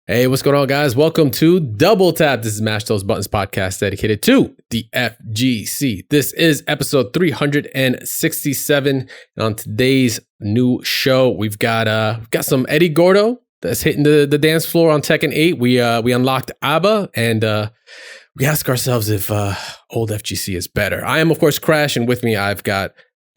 Hey, what's going on, guys? Welcome to Double Tap. This is Mash Those Buttons podcast dedicated to the FGC. This is episode 367. And on today's new show, we've got some Eddy Gordo that's hitting the dance floor on Tekken 8. We unlocked A.B.A, and we ask ourselves if old FGC is better. I am, of course, Crash, and with me, I've got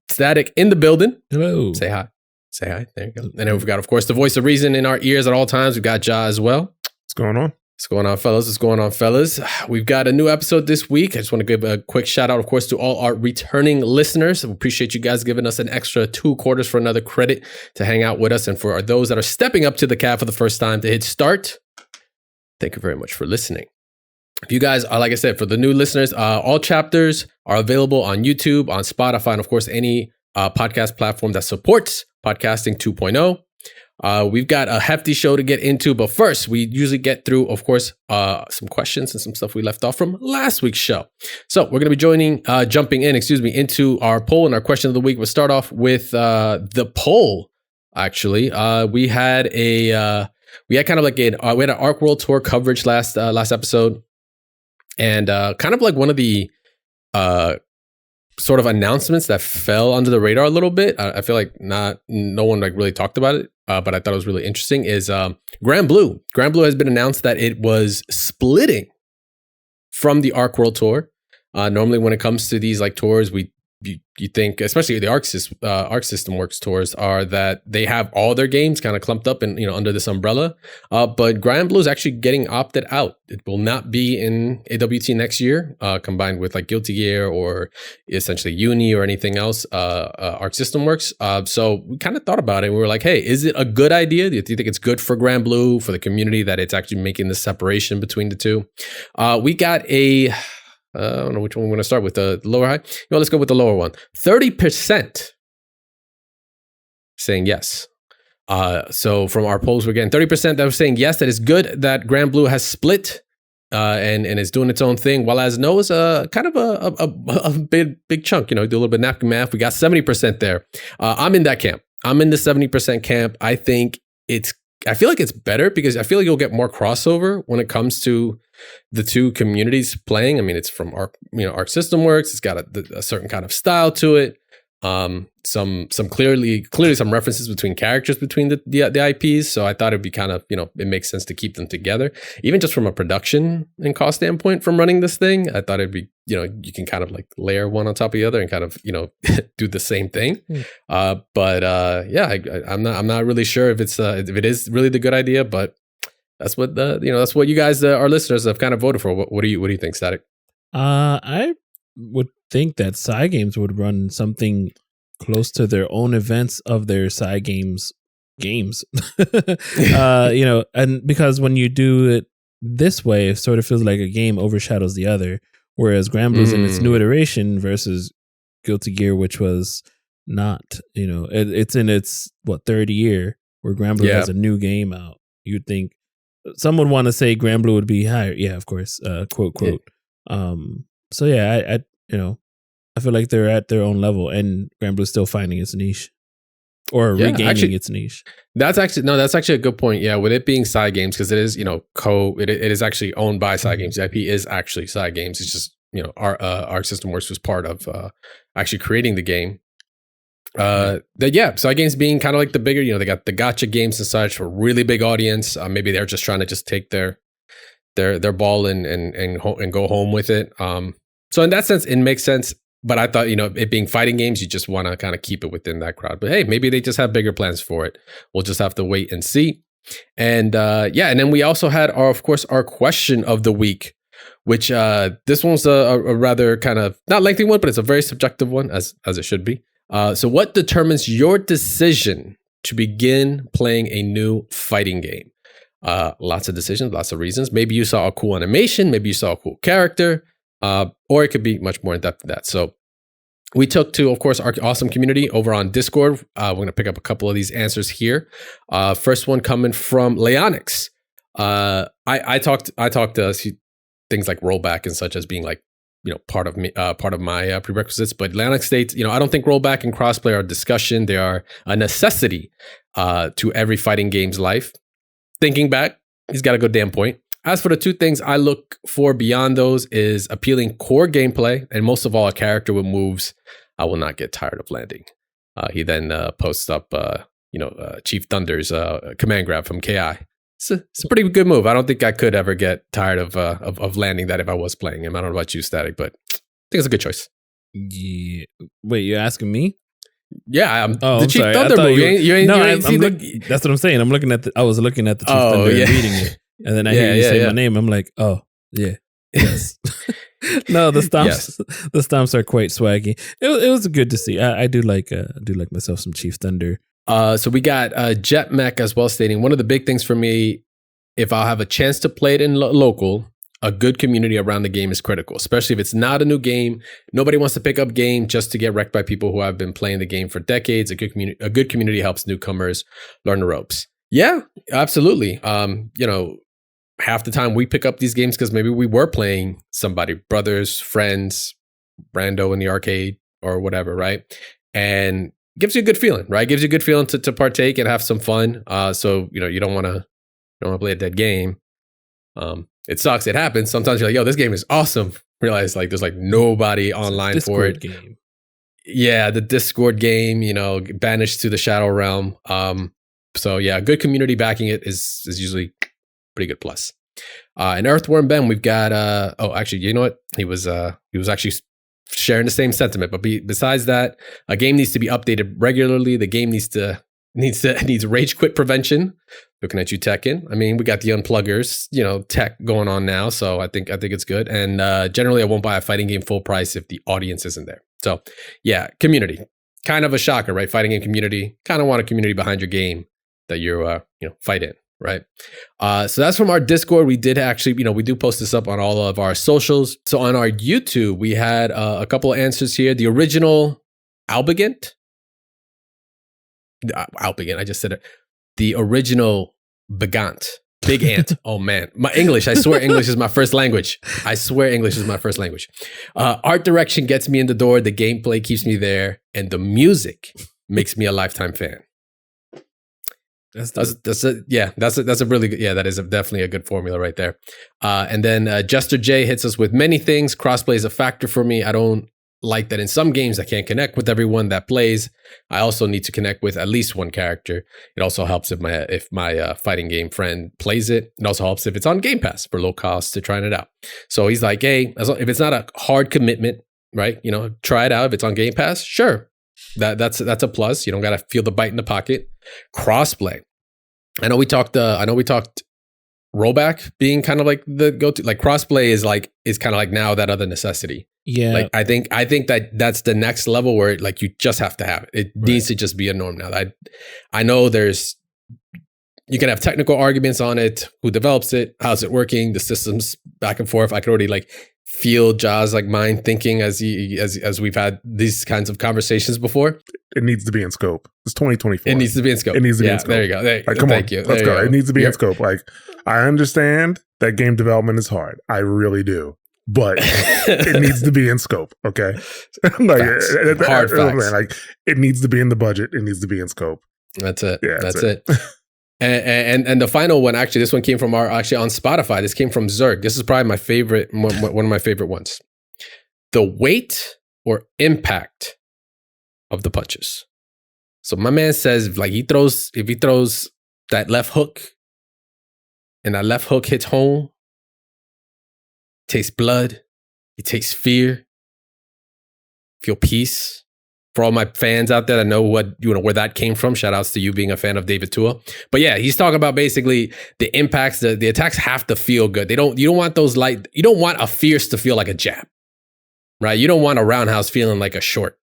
Static in the building. Hello. Say hi. Say hi. There you go. And then we've got, of course, the voice of reason in our ears at all times. We've got Ja as well. What's going on? What's going on, fellas? What's going on, fellas? We've got a new episode this week. I just want to give a quick shout out, of course, to all our returning listeners. We appreciate you guys giving us an extra 2 quarters for another credit to hang out with us. And for those that are stepping up to the cab for the first time to hit start, thank you very much for listening. If you guys are, like I said, for the new listeners, all chapters are available on YouTube, on Spotify, and of course, any podcast platform that supports podcasting 2.0. We've got a hefty show to get into, but first, we usually get through, of course, some questions and some stuff we left off from last week's show. So we're going to be jumping into our poll and our question of the week. We'll start off with the poll. Actually, we had an Arc World Tour coverage last episode, and kind of like one of the sort of announcements that fell under the radar a little bit. I feel like no one like really talked about it, but I thought it was really interesting. Is Granblue? Granblue has been announced that it was splitting from the Arc World Tour. Normally, when it comes to these like tours, you think, especially the Arc System Works tours, are that they have all their games kind of clumped up and under this umbrella. But Granblue is actually getting opted out. It will not be in AWT next year, combined with like Guilty Gear or essentially Uni or anything else. Arc System Works. So we kind of thought about it. We were like, hey, is it a good idea? Do you think it's good for Granblue, for the community, that it's actually making the separation between the two? We got I don't know which one we're going to start with, the lower high. Let's go with the lower one. 30% saying yes. So from our polls, we're getting 30% that were saying yes, that it's good that Granblue has split and is doing its own thing, while as no is kind of a big chunk. Do a little bit of napkin math. We got 70% there. I'm in that camp. I'm in the 70% camp. I feel like it's better because I feel like you'll get more crossover when it comes to the two communities playing. I mean, it's from Arc System Works. It's got a certain kind of style to it. Some clearly some references between characters between the IPs. So I thought it'd be kind of, it makes sense to keep them together, even just from a production and cost standpoint from running this thing. I thought it'd be, you can kind of like layer one on top of the other and kind of, do the same thing. I'm not really sure if it is really the good idea, but that's what that's what you guys, our listeners, have kind of voted for. What do you think, Static? I would think that side games would run something close to their own events of their side games, and because when you do it this way, it sort of feels like a game overshadows the other. Whereas Granblue's in its new iteration versus Guilty Gear, which was not, it's in its third year where Granblue has a new game out. You'd think some would want to say Granblue would be higher. Yeah, of course. Quote. So yeah, I feel like they're at their own level, and Granblue's still finding its niche or regaining its niche. That's actually a good point. Yeah, with it being side games, because it is it is actually owned by side games. The IP is actually side games. It's just Arc System Works was part of actually creating the game. Side games being kind of like the bigger, they got the gacha games and such for a really big audience. Maybe they're just trying to just take their ball and go home with it. So in that sense, it makes sense. But I thought, it being fighting games, you just want to kind of keep it within that crowd. But hey, maybe they just have bigger plans for it. We'll just have to wait and see. And and then we also had our question of the week, which this one's a rather kind of not lengthy one, but it's a very subjective one, as it should be. So what determines your decision to begin playing a new fighting game? Lots of decisions, lots of reasons. Maybe you saw a cool animation, maybe you saw a cool character, or it could be much more in depth than that. So we took to, of course, our awesome community over on Discord. We're going to pick up a couple of these answers here. First one coming from Leonix. I talked to things like rollback and such as being like, part of my prerequisites. But Leonix states, I don't think rollback and crossplay are a discussion. They are a necessity to every fighting game's life. Thinking back, He's got a good damn point. As for the two things I look for beyond those is appealing core gameplay, and most of all, a character with moves I will not get tired of landing. He then posts up, Chief Thunder's command grab from KI. It's a pretty good move. I don't think I could ever get tired of landing that if I was playing him. I don't know about you, Static, but I think it's a good choice. Yeah. Wait, you're asking me? Yeah, the I'm Chief sorry. Thunder move. You ain't seen that's what I'm saying. I was looking at the Chief Thunder and reading it, and then I hear you say my name. I'm like, oh yeah, yes. No, the stomps are quite swaggy. It was good to see. I do like myself some Chief Thunder. So we got Jet Mech as well stating, one of the big things for me, if I'll have a chance to play it in local, a good community around the game is critical, especially if it's not a new game. Nobody wants to pick up game just to get wrecked by people who have been playing the game for decades. A good community helps newcomers learn the ropes. Yeah, absolutely. Half the time we pick up these games because maybe we were playing somebody, brothers, friends, Brando in the arcade or whatever, right? And gives you a good feeling, right? Gives you a good feeling to partake and have some fun. So you don't want to play a dead game. It sucks. It happens. Sometimes you're like, yo, this game is awesome. Realize like there's like nobody online for it. Game. Yeah, the Discord game, banished to the Shadow Realm. So yeah, good community backing it is usually pretty good plus. And Earthworm Ben, we've got actually, you know what? He was actually sharing the same sentiment. But besides that, a game needs to be updated regularly. The game needs rage quit prevention. Looking at you, Tekken. I mean, we got the unpluggers, tech going on now. So I think it's good. And generally, I won't buy a fighting game full price if the audience isn't there. So yeah, community, kind of a shocker, right? Fighting game community, kind of want a community behind your game that you're fight in, right? So that's from our Discord. We did actually, we do post this up on all of our socials. So on our YouTube, we had a couple of answers here. The original A.B.A. I just said it. The original Begant, Big Ant. Oh man, my English. I swear English is my first language. Art direction gets me in the door. The gameplay keeps me there, and the music makes me a lifetime fan. That's a really good. Yeah, that is definitely a good formula right there. And then Jester J hits us with many things. Crossplay is a factor for me. I don't like that in some games I can't connect with everyone that plays. I also need to connect with at least one character. It also helps if my fighting game friend plays it. It also helps if it's on Game Pass for low cost to trying it out. So he's like, hey, if it's not a hard commitment, right? Try it out. If it's on Game Pass, sure. That's a plus. You don't got to feel the bite in the pocket. Crossplay. I know we talked rollback being kind of like the go-to. Like crossplay is kind of like now that other necessity. Yeah. Like I think that's the next level where like you just have to have it. It needs to just be a norm now. I know you can have technical arguments on it. Who develops it? How's it working? The systems back and forth. I could already like feel Jaws like mind thinking as we've had these kinds of conversations before. It needs to be in scope. It's 2024. It needs to be in scope. It needs to be in scope. There you go. Like, come Thank on, you. Let's go. It needs to be in scope. Like, I understand that game development is hard. I really do. But it needs to be in scope, okay? Hard facts. Like, it needs to be in the budget. It needs to be in scope. That's it. Yeah, that's it. And the final one, actually, this one came from on Spotify. This came from Zerg. This is probably my favorite, one of my favorite ones. The weight or impact of the punches. So my man says, like, if he throws that left hook and that left hook hits home, tastes blood, you taste fear, feel peace. For all my fans out there that know where that came from, shout outs to you being a fan of David Tua. But yeah, he's talking about basically the impacts, the attacks have to feel good. You don't want those you don't want a fierce to feel like a jab, right? You don't want a roundhouse feeling like a short.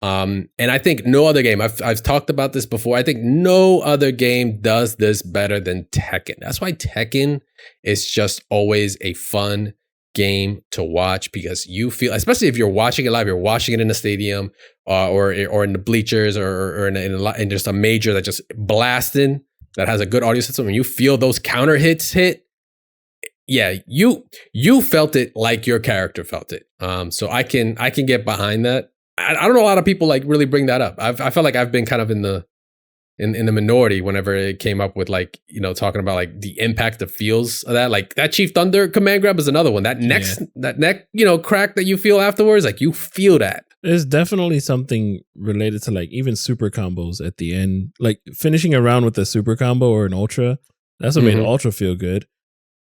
And I think no other game, I've talked about this before. I think no other game does this better than Tekken. That's why Tekken is just always a fun game to watch, because you feel, especially if you're watching it live, you're watching it in a stadium or in the bleachers or in just a major that just blasting, that has a good audio system, and you feel those counter hits hit. Yeah, you felt it like your character felt it. So I can get behind that. I don't know a lot of people like really bring that up. I felt like I've been kind of in the in the minority whenever it came up with like, you know, talking about like the impact of feels of that. Like that Chief Thunder command grab is another one. That neck, you know, crack that you feel afterwards, like you feel that. There's definitely something related to like even super combos at the end, like finishing a round with a super combo or an ultra. That's what made ultra feel good.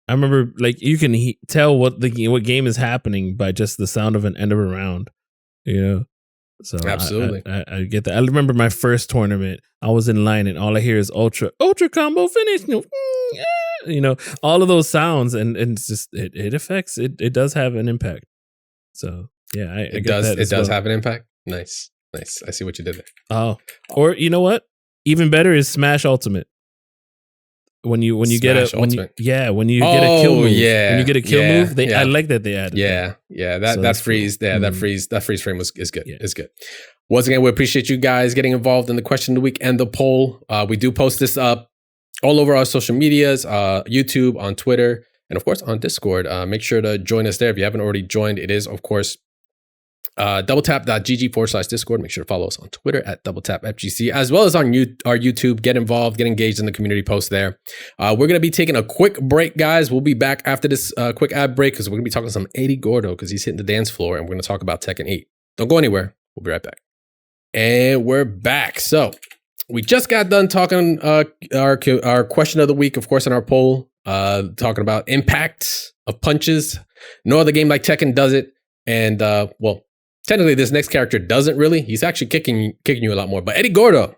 I remember like you can tell what game is happening by just the sound of an end of a round, you know? So absolutely, I get that. I remember my first tournament. I was in line, and all I hear is ultra combo finish. You know, all of those sounds, and it's just it affects. It does have an impact. So yeah, it does. It does have an impact. Nice. I see what you did there. Oh, or you know what? Even better is Smash Ultimate. When you get a kill move, when you get a kill move, I like that they added. That freeze, that freeze frame is good. Yeah. It's good. Once again, we appreciate you guys getting involved in the question of the week and the poll. We do post this up all over our social medias, YouTube, on Twitter, and of course on Discord. Make sure to join us there if you haven't already joined. It is of course doubletap.gg/Discord. Make sure to follow us on Twitter at doubletapfgc, as well as on our YouTube. Get involved, get engaged in the community post there. We're going to be taking a quick break, guys. We'll be back after this quick ad break because we're going to be talking some Eddy Gordo because he's hitting the dance floor, and we're going to talk about Tekken 8. Don't go anywhere. We'll be right back. And we're back. So we just got done talking our question of the week, of course, in our poll, talking about impact of punches. No other game like Tekken does it. And technically, this next character doesn't really. He's actually kicking you a lot more. But Eddy Gordo,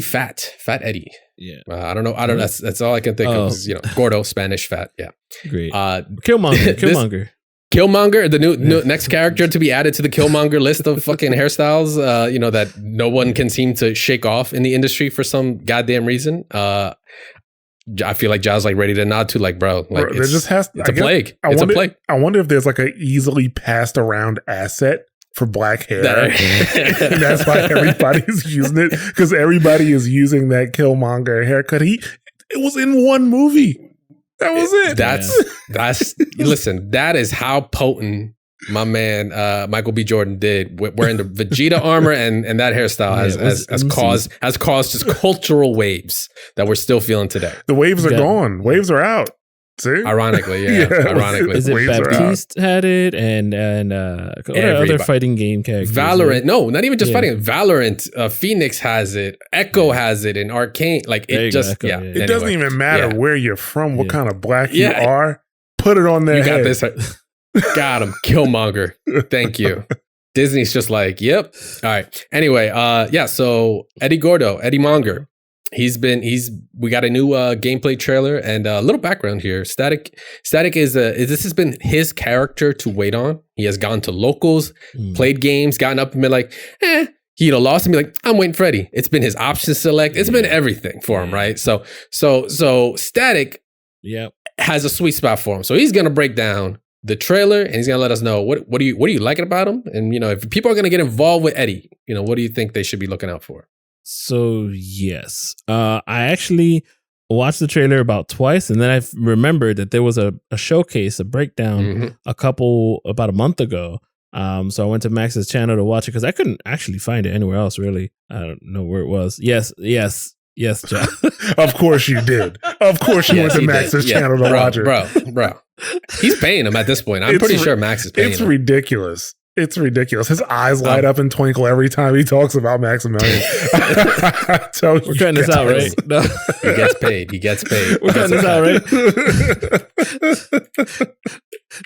Fat Eddy. Yeah. I don't know. That's all I can think of. Is, you know, Gordo, Spanish, fat. Yeah. Great. Killmonger. Killmonger, the new next character to be added to the Killmonger list of fucking hairstyles. You know, that no one can seem to shake off in the industry for some goddamn reason. I feel like Jazz like ready to nod to, like, bro, like it's a plague. It's a plague. I wonder if there's like a easily passed around asset for black hair. And that's why everybody's using it, because everybody is using that Killmonger haircut. It was in one movie. That was it. That's listen, that is how potent my man Michael B. Jordan did wearing the Vegeta armor and that hairstyle has caused just cultural waves that we're still feeling today. The waves are gone. Waves are out. See? Ironically, ironically. Is it Baptiste had it and other fighting game characters? Valorant, no, not even just fighting. Valorant, Phoenix has it, Echo has it, and Arcane. Like it just Echo, It doesn't even matter where you're from, what kind of black you are. Put it on their head. You got this. Got him. Killmonger. Thank you. Disney's just like, yep. All right. Anyway, so Eddy Gordo, Eddy Monger. We got a new gameplay trailer and a little background here. Static this has been his character to wait on. He has gone to locals, played games, gotten up and been like, he lost and be like, I'm waiting for Eddy. It's been his option select. It's been everything for him, right? So Static has a sweet spot for him. So he's gonna break down the trailer and he's gonna let us know what do you liking about him, and you know, if people are gonna get involved with Eddy, you know, what do you think they should be looking out for? So yes, I actually watched the trailer about twice, and then I remembered that there was a showcase, a breakdown, about a month ago. So I went to Max's channel to watch it because I couldn't actually find it anywhere else. Really, I don't know where it was. Yes, John. Of course you did. Of course you went to Max's channel to watch it, bro. He's paying him at this point. I'm pretty sure Max is paying him. It's ridiculous. It's ridiculous. His eyes light up and twinkle every time he talks about Maximilian. We're cutting this out, right? No. He gets paid. We're cutting this out, right?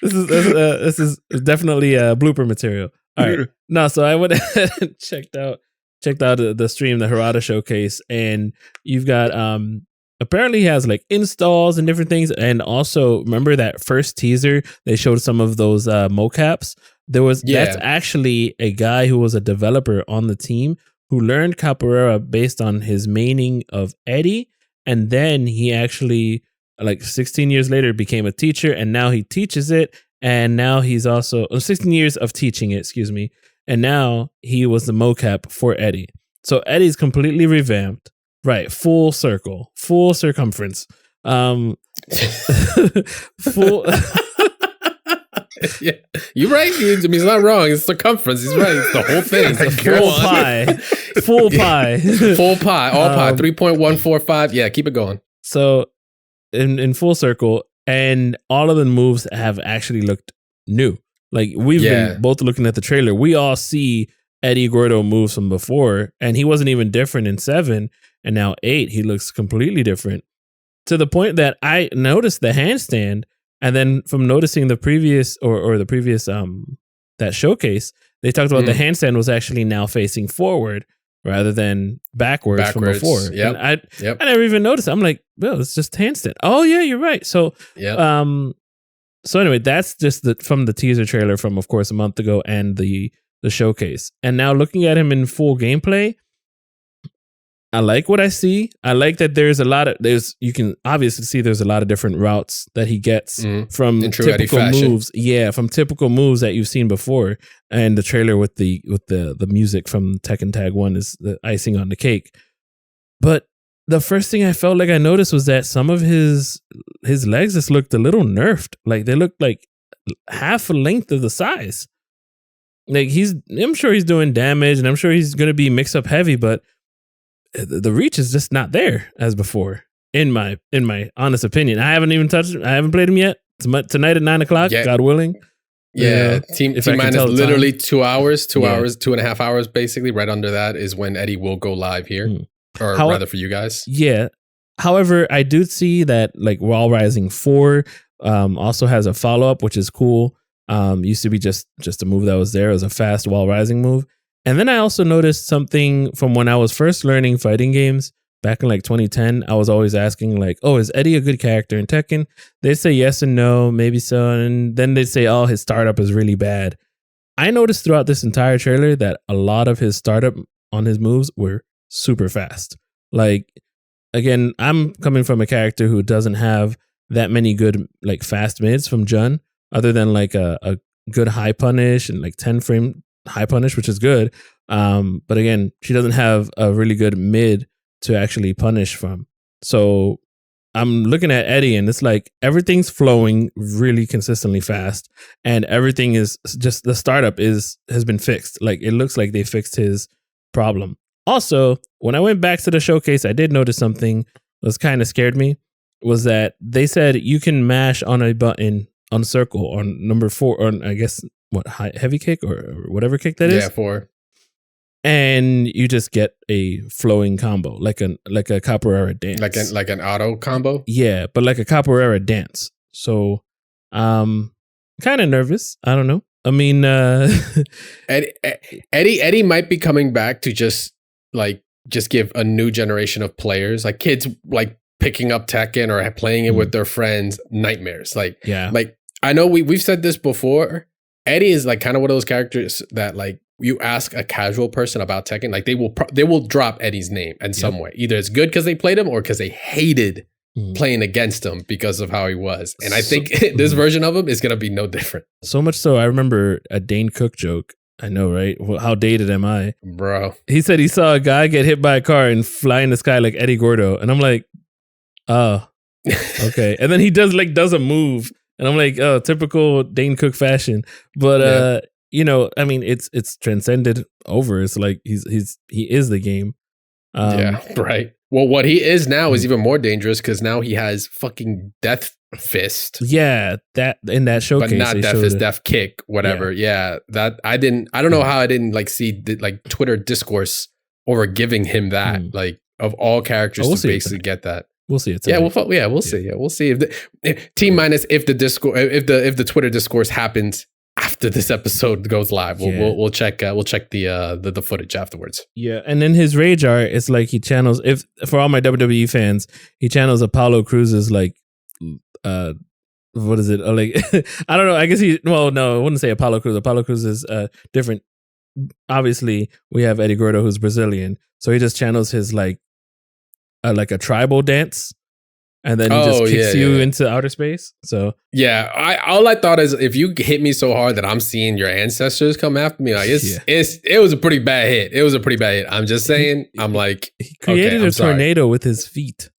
This is definitely blooper material. All right. No, so I went ahead and checked out the stream, the Harada showcase, and you've got apparently he has like installs and different things, and also remember that first teaser they showed some of those mocaps. That's actually a guy who was a developer on the team who learned capoeira based on his maining of Eddy, and then he actually, like 16 years later, became a teacher, and now he teaches it, and now he's also 16 years of teaching it, excuse me, and now he was the mocap for Eddy. So Eddy's completely revamped, right? Full circle, full circumference, full. Yeah, you're right. I mean, he's not wrong. It's circumference. He's right. It's the whole thing. It's the full pie. Full pie. Full pie. All pie. 3.145. Yeah, keep it going. So in full circle, and all of the moves have actually looked new. Like we've been both looking at the trailer. We all see Eddy Gordo moves from before, and he wasn't even different in 7, and now 8, he looks completely different. To the point that I noticed the handstand, and then from noticing the previous or the previous that showcase, they talked about the handstand was actually now facing forward rather than backwards from before. Yep. And I never even noticed. I'm like, well, it's just handstand. Oh yeah, you're right. So so anyway, that's just from the teaser trailer from, of course, a month ago and the showcase. And now looking at him in full gameplay, I like what I see. I like that you can obviously see there's a lot of different routes that he gets from typical moves. Yeah, from typical moves that you've seen before. And the trailer with the music from Tekken Tag 1 is the icing on the cake. But the first thing I felt like I noticed was that some of his legs just looked a little nerfed. Like they looked like half a length of the size. Like I'm sure he's doing damage, and I'm sure he's going to be mix up heavy, but the reach is just not there as before, in my honest opinion. I haven't even touched him. I haven't played him yet. Tonight at 9:00, God willing. Yeah, Team Minus literally 2 hours, 2.5 hours, basically. Right under that is when Eddie will go live here, or rather for you guys. Yeah. However, I do see that like Wall Rising 4 also has a follow up, which is cool. Used to be just a move that was there. It was a fast Wall Rising move. And then I also noticed something from when I was first learning fighting games back in like 2010. I was always asking like, oh, is Eddie a good character in Tekken? They'd say yes and no, maybe so. And then they'd say, oh, his startup is really bad. I noticed throughout this entire trailer that a lot of his startup on his moves were super fast. Like, again, I'm coming from a character who doesn't have that many good like fast mids from Jun, other than like a good high punish and like 10 frame high punish, which is good. But again, she doesn't have a really good mid to actually punish from. So I'm looking at Eddie and it's like everything's flowing really consistently fast, and everything is just the startup has been fixed. Like it looks like they fixed his problem. Also, when I went back to the showcase, I did notice something that was kind of scared me, was that they said you can mash on a button on circle on number 4, or I guess heavy kick or whatever kick that is. Yeah, 4. And you just get a flowing combo, like a capoeira dance, like an auto combo. Yeah, but like a capoeira dance. So, kind of nervous. I don't know. I mean, Eddie might be coming back to just give a new generation of players, like kids, like picking up Tekken or playing it with their friends, nightmares. Like I know we've said this before. Eddie is like kind of one of those characters that like you ask a casual person about Tekken, like they will drop Eddie's name in some way. Either it's good because they played him or because they hated playing against him because of how he was. And I think this version of him is going to be no different. So much so, I remember a Dane Cook joke. I know, right? Well, how dated am I? Bro. He said he saw a guy get hit by a car and fly in the sky like Eddy Gordo. And I'm like, oh, okay. And then he does a move. And I'm like, oh, typical Dane Cook fashion. But, you know, I mean, it's transcended over. It's like he is the game. Yeah, right. Well, what he is now is even more dangerous because now he has fucking Death Fist. Yeah, that in that showcase, but not Death Fist, Death Kick, whatever. Yeah, that I don't know how I didn't like see the, like Twitter discourse over giving him that, like of all characters to basically get that. We'll see it. Yeah, we'll see. Yeah, we'll see if Team Minus if the Twitter discourse happens after this episode goes live. We'll check the footage afterwards. Yeah, and then his rage art, it's like he channels, if for all my WWE fans, he channels Apollo Cruz's like what is it? Like I don't know. I guess I wouldn't say Apollo Cruz. Apollo Cruz is different. Obviously, we have Eddy Gordo who's Brazilian, so he just channels his like a tribal dance, and then he just kicks you into outer space. So all I thought is if you hit me so hard that I'm seeing your ancestors come after me, like it was a pretty bad hit. It was a pretty bad hit. I'm just saying. I'm like he created a tornado with his feet.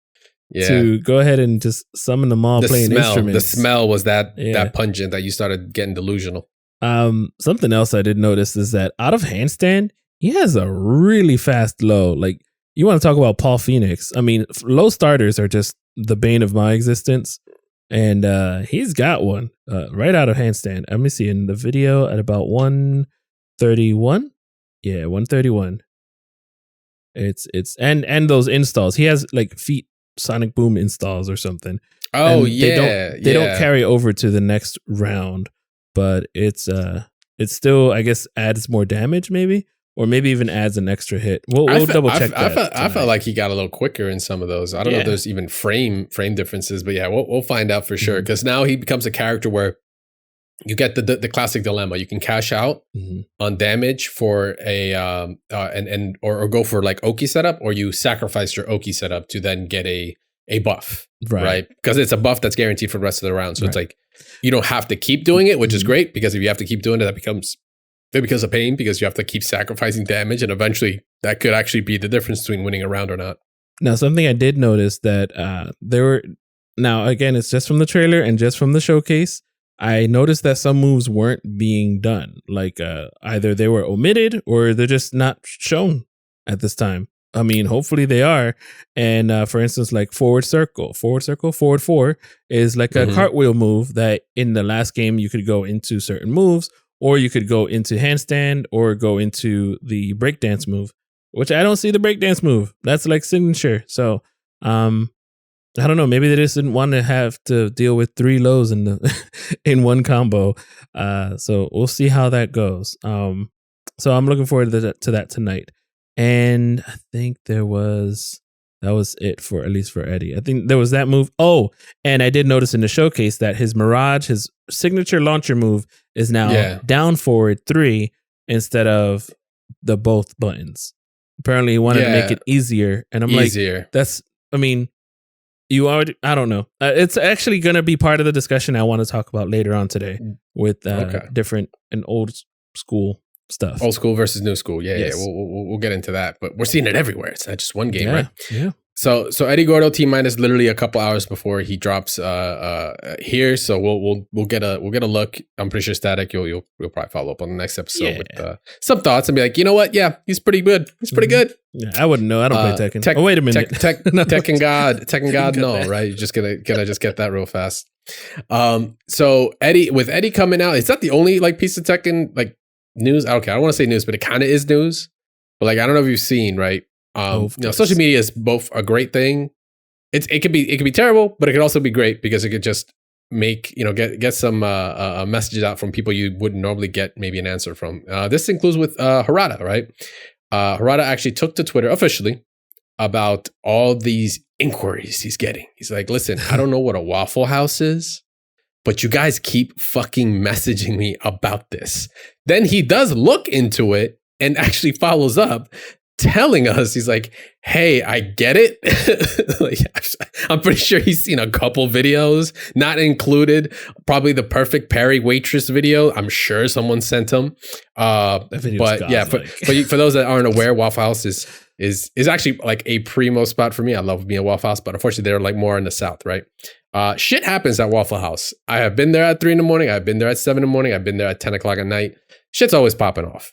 to go ahead and just summon them all playing instruments. The smell was that pungent that you started getting delusional. Something else I did notice is that out of handstand, he has a really fast low. Like, you want to talk about Paul Phoenix. I mean, low starters are just the bane of my existence. And he's got one right out of handstand. Let me see in the video at about 131. Yeah, 131. It's and those installs. He has like feet Sonic Boom installs or something. Oh, and they don't carry over to the next round, but it's still, I guess, adds more damage maybe. Or maybe even adds an extra hit. We'll double check that. I felt like he got a little quicker in some of those. I don't know if there's even frame differences, but yeah, we'll find out for sure. Because now he becomes a character where you get the classic dilemma. You can cash out on damage for a or go for like Oki setup, or you sacrifice your Oki setup to then get a buff, right? Because it's a buff that's guaranteed for the rest of the round. So it's like you don't have to keep doing it, which is great, because if you have to keep doing it, that becomes a pain, because you have to keep sacrificing damage, and eventually that could actually be the difference between winning a round or not. Now, something I did notice that there were, now again, it's just from the trailer and just from the showcase, I noticed that some moves weren't being done. Like either they were omitted or they're just not shown at this time. I mean, hopefully they are. And for instance, like forward circle, forward 4 is like a cartwheel move that in the last game you could go into certain moves, or you could go into handstand or go into the breakdance move, which I don't see the breakdance move. That's like signature. So I don't know. Maybe they just didn't want to have to deal with 3 lows in the in one combo. So we'll see how that goes. So I'm looking forward to that tonight. And I think that was it for, at least for Eddy. I think there was that move. Oh, and I did notice in the showcase that his Mirage, his signature launcher move, is now down forward 3 instead of the both buttons. Apparently he wanted to make it easier. And I'm like, I mean, you already, I don't know. It's actually going to be part of the discussion I want to talk about later on today with different and old school stuff. Old school versus new school. Yeah. We'll get into that, but we're seeing it everywhere. It's not just one game, right? Yeah. So Eddy Gordo T-minus literally a couple hours before he drops here. So we'll get a look. I'm pretty sure Static you'll probably follow up on the next episode with some thoughts and be like, you know what? Yeah, he's pretty good. He's pretty good. Yeah, I wouldn't know. I don't play Tekken. Wait a minute. Tekken God, no, right? You're just gonna just get that real fast. So Eddy coming out, is that the only like piece of Tekken like news? Okay, I don't want to say news, but it kind of is news. But like, I don't know if you've seen, right? Social media is both a great thing. It could be terrible, but it could also be great because it could just make, get some messages out from people you wouldn't normally get maybe an answer from. This includes with Harada, right? Harada actually took to Twitter officially about all these inquiries he's getting. He's like, listen, I don't know what a Waffle House is, but you guys keep fucking messaging me about this. Then he does look into it and actually follows up, telling us, he's like, hey, I get it. Like, I'm pretty sure he's seen a couple videos, not included probably the perfect Perry waitress video. I'm sure someone sent him. But yeah, for those that aren't aware, Waffle House is actually like a primo spot for me. I love being a Waffle House, but unfortunately they're like more in the South, right? Shit happens at Waffle House. I have been there at 3 a.m. I've been there at 7 a.m. I've been there at 10 o'clock at night. Shit's always popping off.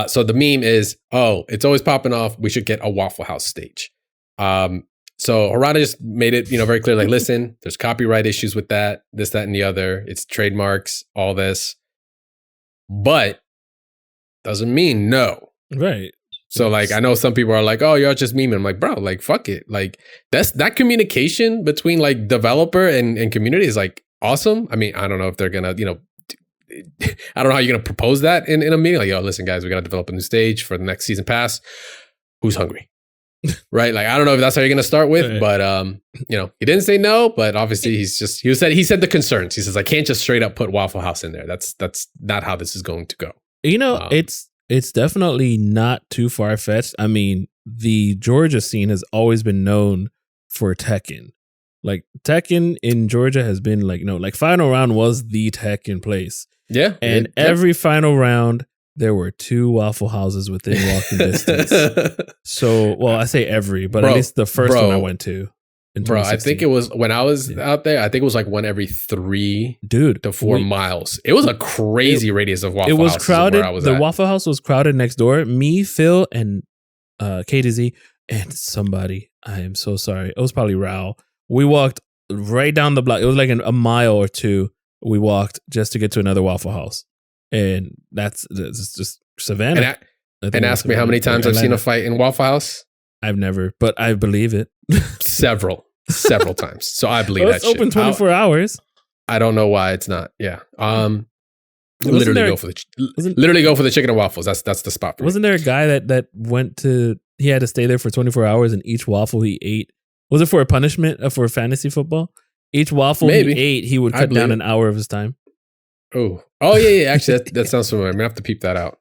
So the meme is, it's always popping off. We should get a Waffle House stage. So Harada just made it, very clear. Like, listen, there's copyright issues with that, this, that, and the other. It's trademarks, all this, but doesn't mean no. Right. So like, I know some people are like, oh, you're just memeing. I'm like, bro, like, fuck it. Like that communication between like developer and community is like awesome. I mean, I don't know if they're gonna, I don't know how you're going to propose that in a meeting. Like, yo, listen, guys, we got to develop a new stage for the next season pass. Who's hungry? Right? Like, I don't know if that's how you're going to start with, but, he didn't say no, but obviously he said the concerns. He says, I can't just straight up put Waffle House in there. That's not how this is going to go. It's definitely not too far-fetched. I mean, the Georgia scene has always been known for Tekken. Like, Tekken in Georgia has been like final round was the Tekken place. Yeah. And every final round, there were 2 Waffle Houses within walking distance. So, well, I say every, but at least the first one I went to. Bro, I think it was when I was out there. I think it was like one every 3 to 4 miles. It was a crazy radius of Waffle House. It was crowded. The Waffle House was crowded next door. Me, Phil, and K to Z, and somebody. I am so sorry. It was probably Raul. We walked right down the block. It was like a mile or 2. We walked just to get to another Waffle House, and that's just Savannah. And ask me how many times I've seen a fight in Waffle House. I've never, but I believe it. Several times. So I believe that shit. It's open 24 hours. I don't know why it's not. Yeah. Literally go for the chicken and waffles. That's the spot for me. Wasn't there a guy that went to, he had to stay there for 24 hours and each waffle he ate, was it for a punishment for fantasy football? Each waffle he ate, he would cut down an hour of his time. Oh yeah. Actually, that sounds familiar. I'm gonna have to peep that out.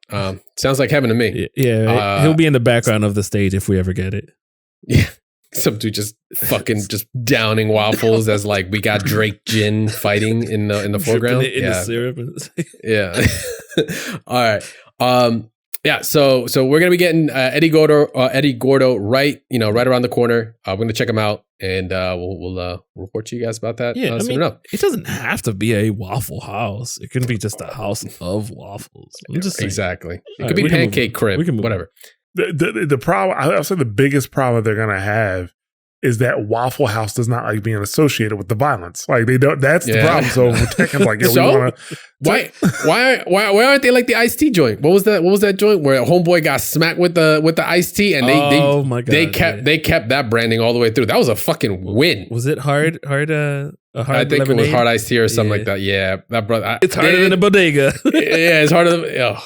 Sounds like heaven to me. Yeah, right? He'll be in the background of the stage if we ever get it. Yeah, some dude just fucking just downing waffles as like we got Drake Gin fighting in the foreground. In the syrup. Yeah. All right. Yeah. So we're gonna be getting Eddy Gordo right around the corner. We're gonna check him out. And we'll report to you guys about that soon enough. It doesn't have to be a Waffle House. It can be just a house of waffles. I'm just saying. Exactly. It could be Pancake Crib. We can whatever. The problem, I'll say the biggest problem they're going to have is that Waffle House does not like being associated with the violence. Like they don't. That's the problem. So Tekken's like, we want to. Why aren't they like the iced tea joint? What was that joint where a homeboy got smacked with the iced tea and they kept that branding all the way through. That was a fucking win. Was it hard? I think lemonade? It was hard iced tea or something like that. Yeah, that brother. It's harder than a bodega. Yeah, it's harder than.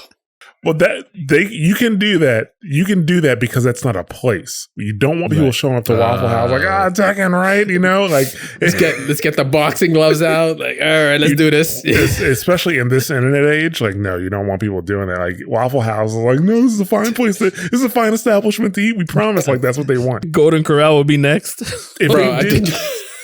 Well, you can do that. You can do that because that's not a place. You don't want people showing up to Waffle House like, Tekken, right? Like let's get the boxing gloves out. Like, all right, let's do this. Especially in this internet age, like, no, you don't want people doing that. Like Waffle House is like, no, this is a fine place. This is a fine establishment to eat. We promise. Like that's what they want. Golden Corral will be next.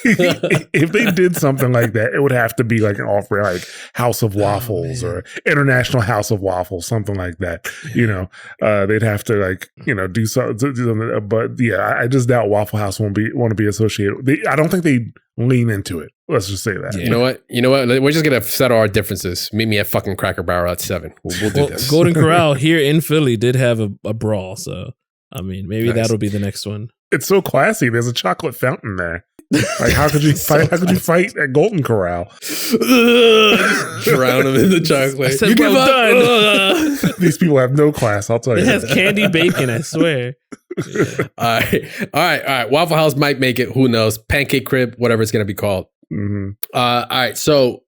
If they did something like that, it would have to be like an offer, like House of Waffles or International House of Waffles, something like that. They'd have to like do something. But yeah, I just doubt Waffle House want to be associated. I don't think they lean into it. Let's just say that. Yeah. You know what? We're just gonna settle our differences. Meet me at fucking Cracker Barrel at 7. We'll do this. Golden Corral here in Philly did have a brawl, so I mean maybe that'll be the next one. It's so classy. There's a chocolate fountain there. Like how could you fight? How could you fight at Golden Corral? Drown them in the chocolate. You give up. These people have no class. I'll tell you. It has candy bacon. I swear. Yeah. All right. Waffle House might make it. Who knows? Pancake Crib, whatever it's going to be called. Mm-hmm. All right. So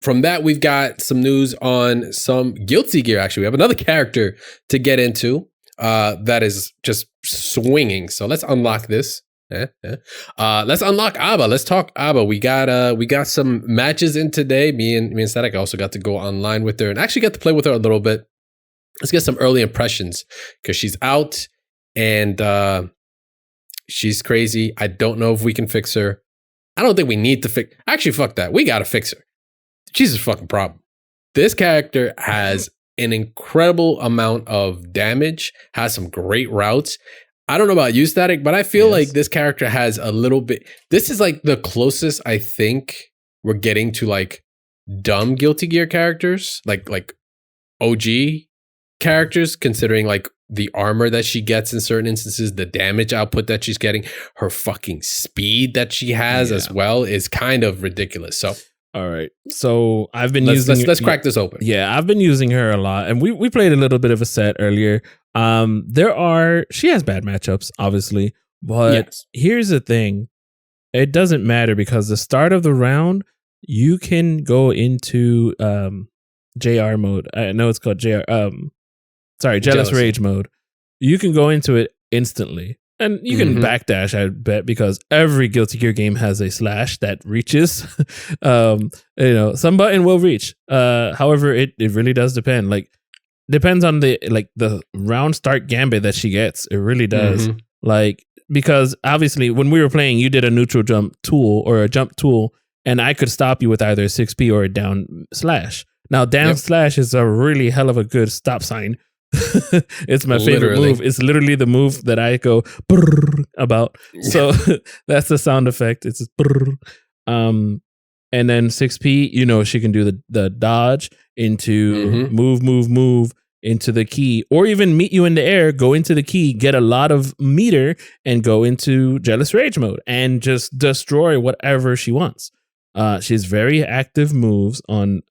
from that, we've got some news on some Guilty Gear. Actually, we have another character to get into that is just swinging. So let's unlock this. Let's unlock A.B.A. Let's talk A.B.A. We got some matches in today. Me and Static also got to go online with her and actually got to play with her a little bit. Let's get some early impressions because she's out and she's crazy. I don't know if we can fix her. I don't think we need to fix. Actually, fuck that. We gotta fix her. She's a fucking problem. This character has an incredible amount of damage. Has some great routes. I don't know about you, Static, but I feel like this character has a little bit. This is like the closest I think we're getting to like dumb Guilty Gear characters, like OG characters, considering like the armor that she gets in certain instances, the damage output that she's getting, her fucking speed that she has as well is kind of ridiculous. So, all right. So I've been let's crack this open. Yeah, I've been using her a lot, and we played a little bit of a set earlier. She has bad matchups, obviously, but here's the thing. It doesn't matter because the start of the round, you can go into JR mode. I know it's called JR. Jealous Rage mode. You can go into it instantly. And you can backdash, I bet, because every Guilty Gear game has a slash that reaches. Some button will reach. However, it really does depend. Like, depends on the round start gambit that she gets. It really does. Like, because obviously when we were playing, you did a neutral jump tool or a jump tool, and I could stop you with either a 6P or a down slash. Now, down slash is a really hell of a good stop sign It's my favorite move. It's literally the move that I go brrr about. So that's the sound effect. It's brrr. And then 6P, she can do the dodge into move into the key, or even meet you in the air, go into the key, get a lot of meter, and go into Jealous Rage mode and just destroy whatever she wants. She has very active moves on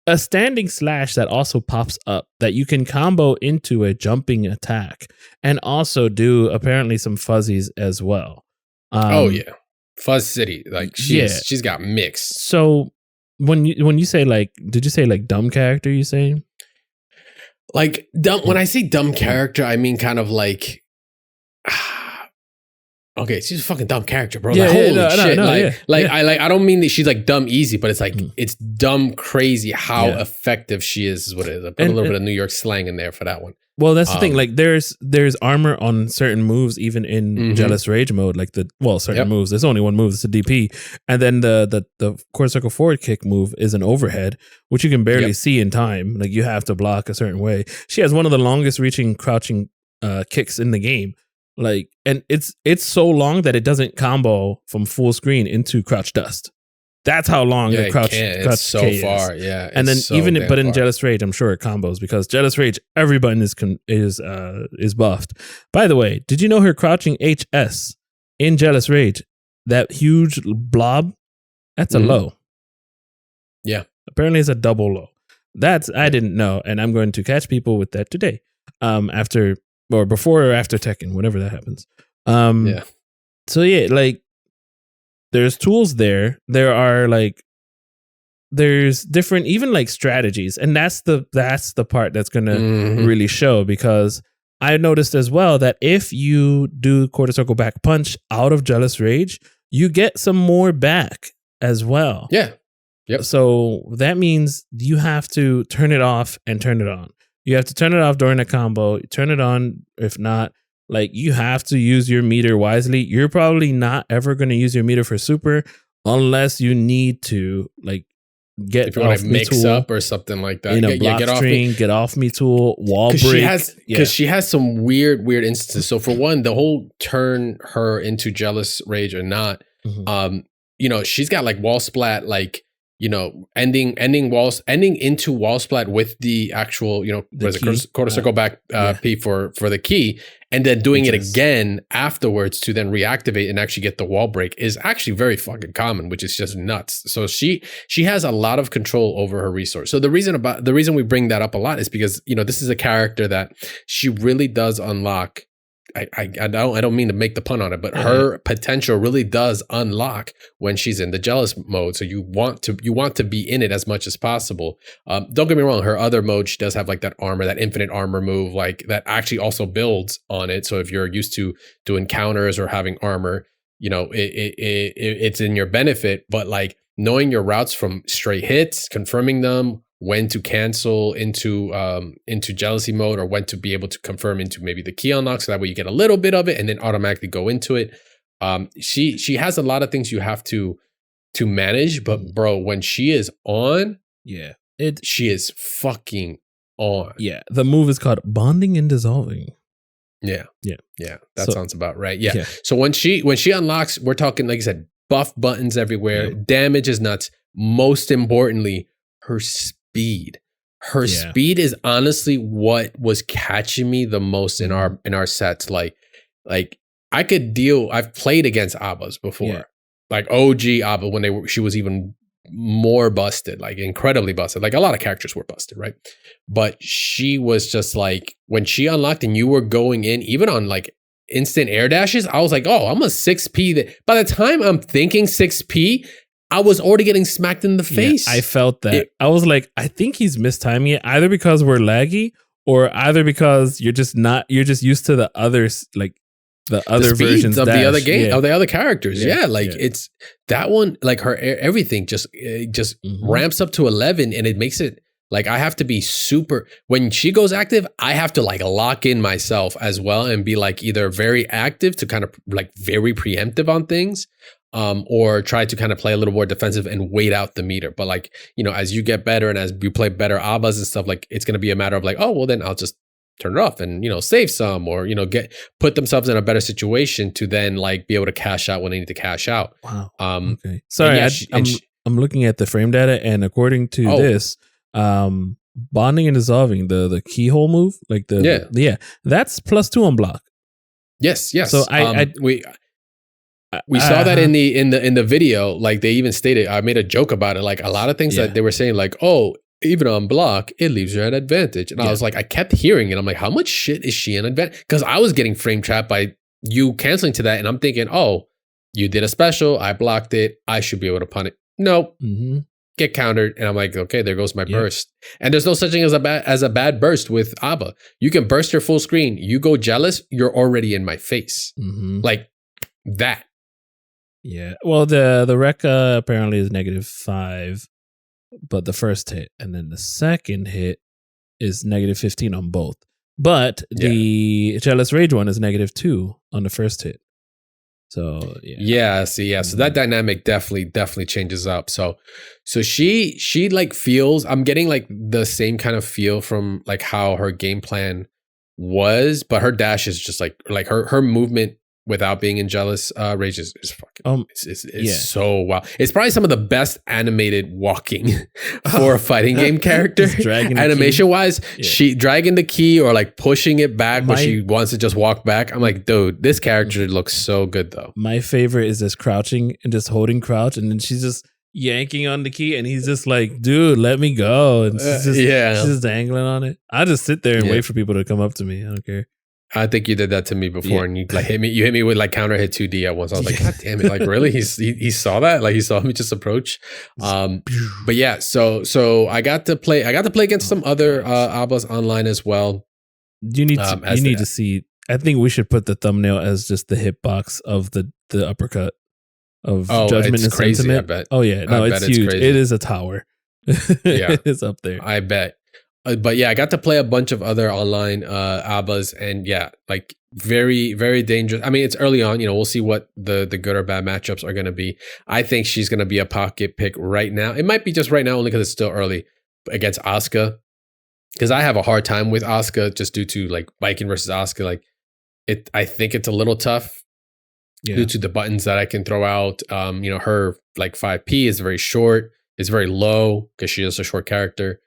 a standing slash that also pops up that you can combo into a jumping attack, and also do apparently some fuzzies as well. Fuzz City, like she's got mix. So when you say like, did you say like dumb character? You say like dumb. When I say dumb character, I mean kind of like. Okay, she's a fucking dumb character, bro. Like, holy shit! I don't mean that she's like dumb easy, but it's like it's dumb crazy how effective she is what it is. I put a little bit of New York slang in there for that one. Well, that's the thing. Like, there's armor on certain moves, even in Jealous Rage mode. Like certain moves. There's only one move. It's a DP, and then the quarter circle forward kick move is an overhead, which you can barely see in time. Like, you have to block a certain way. She has one of the longest reaching crouching kicks in the game. Like, and it's so long that it doesn't combo from full screen into crouch dust. That's how long the crouch it's so K far, is. yeah. And then in Jealous Rage, I'm sure it combos, because Jealous Rage, every button is buffed. By the way, did you know her crouching HS in Jealous Rage, that huge blob, that's a low. Yeah, apparently it's a double low. I didn't know, and I'm going to catch people with that today. Before or after Tekken, whenever that happens. So like, there's tools there. There are like, there's different, even like strategies, and that's the part that's gonna really show, because I noticed as well that if you do quarter circle back punch out of Jealous Rage, you get some more back as well. Yeah. Yep. So that means you have to turn it off and turn it on. You have to turn it off during a combo, turn it on. If not, like, you have to use your meter wisely. You're probably not ever going to use your meter for super unless you need to, like, get if you want to mix up or something like that. In a block string, get off me tool, wall break. Because she has some weird instances. So for one, the whole turn her into Jealous Rage or not, she's got like wall splat, like, ending into wall splat with the actual, quarter circle back P for the key, and then doing it again afterwards to then reactivate and actually get the wall break is actually very fucking common, which is just nuts. So she has a lot of control over her resource. So the reason we bring that up a lot is because, this is a character that she really does unlock. I don't mean to make the pun on it, but her potential really does unlock when she's in the jealous mode. So you want to be in it as much as possible. Don't get me wrong, her other mode, she does have like that armor, that infinite armor move, like that actually also builds on it. So if you're used to doing counters or having armor, it's in your benefit. But like knowing your routes from straight hits, confirming them, when to cancel into jealousy mode, or when to be able to confirm into maybe the key unlock, so that way you get a little bit of it and then automatically go into it. She has a lot of things you have to manage, but bro, when she is on, she is fucking on. Yeah, the move is called bonding and dissolving. Yeah. That sounds about right. Yeah. So when she unlocks, we're talking, like I said, buff buttons everywhere. Damage is nuts. Most importantly, her speed. Her speed is honestly what was catching me the most in our sets. Like I've played against A.B.As before, like OG A.B.A when she was even more busted, like incredibly busted. Like a lot of characters were busted, right? But she was just like, when she unlocked and you were going in, even on like instant air dashes, I was like, oh, I'm a 6P. By the time I'm thinking 6P, I was already getting smacked in the face. I felt that. I was like, I think he's mistiming it, either because we're laggy, or either because you're just used to the others, like the other versions of the other game, of the other characters. It's that one, like her everything just ramps up to 11, and it makes it like I have to be super. When she goes active, I have to like lock in myself as well and be like either very active to kind of like very preemptive on things, or try to kind of play a little more defensive and wait out the meter. But like, as you get better and as you play better A.B.As and stuff, like it's going to be a matter of like, oh, well then I'll just turn it off and, save some or, put themselves in a better situation to then like be able to cash out when they need to cash out. Wow. Okay. Sorry, I'm looking at the frame data, and according to this, bonding and dissolving, the keyhole move, like that's +2 on block. Yes. So we saw that in the video. Like they even stated, I made a joke about it. Like a lot of things that they were saying, like, oh, even on block, it leaves you at advantage. And I was like, I kept hearing it. I'm like, how much shit is she an advantage? Because I was getting frame trapped by you canceling to that, and I'm thinking, oh, you did a special, I blocked it, I should be able to pun it. Nope. Get countered, and I'm like, okay, there goes my burst. And there's no such thing as a bad burst with A.B.A. You can burst your full screen. You go jealous, you're already in my face, like that. Yeah. Well, the rec apparently is -5, but the first hit, and then the second hit is -15 on both. But the jealous rage one is -2 on the first hit. So so that dynamic definitely changes up. So she like feels, I'm getting like the same kind of feel from like how her game plan was, but her dash is just like her movement without being in jealous rage is fucking it's so wow. It's probably some of the best animated walking for a fighting game character. Animation wise, she dragging the key or like pushing it back when she wants to just walk back. I'm like, dude, this character looks so good though. My favorite is just crouching and just holding crouch, and then she's just yanking on the key, and he's just like, dude, let me go. And she's just dangling on it. I just sit there and wait for people to come up to me. I don't care. I think you did that to me before, and you like hit me. You hit me with like counter hit 2D at once. I was like, God damn it! Like really, he saw that. Like he saw me just approach. But yeah, so I got to play against some other A.B.As online as well. You need to see. I think we should put the thumbnail as just the hitbox of the uppercut of Judgment and crazy, Sentiment. I bet. Oh yeah, no, it's huge. It is a tower. It's up there. I bet. But yeah, I got to play a bunch of other online A.B.As, and yeah, like very, very dangerous. I mean, it's early on, we'll see what the good or bad matchups are going to be. I think she's going to be a pocket pick right now. It might be just right now only because it's still early against Asuka, because I have a hard time with Asuka just due to like Viking versus Asuka. Like I think it's a little tough due to the buttons that I can throw out. Her like 5P is very short, it's very low because she is a short character.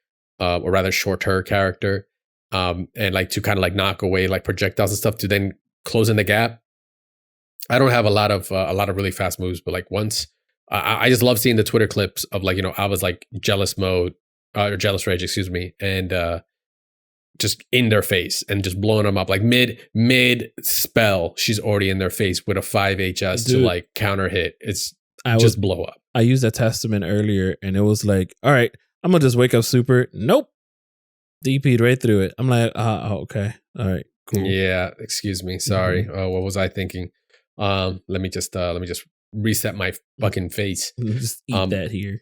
Or rather shorter character, and like to kind of like knock away like projectiles and stuff to then close in the gap. I don't have a lot of really fast moves, but like once I just love seeing the Twitter clips of like I was like jealous mode or jealous rage, excuse me, and just in their face and just blowing them up like mid spell. She's already in their face with a 5 HS to like counter hit. Just blow up. I used that testament earlier, and it was like, all right, I'm going to just wake up super. Nope. DP'd right through it. I'm like, okay. All right, cool. Yeah, excuse me. Sorry. What was I thinking? Let me just reset my fucking face. Just eat that here.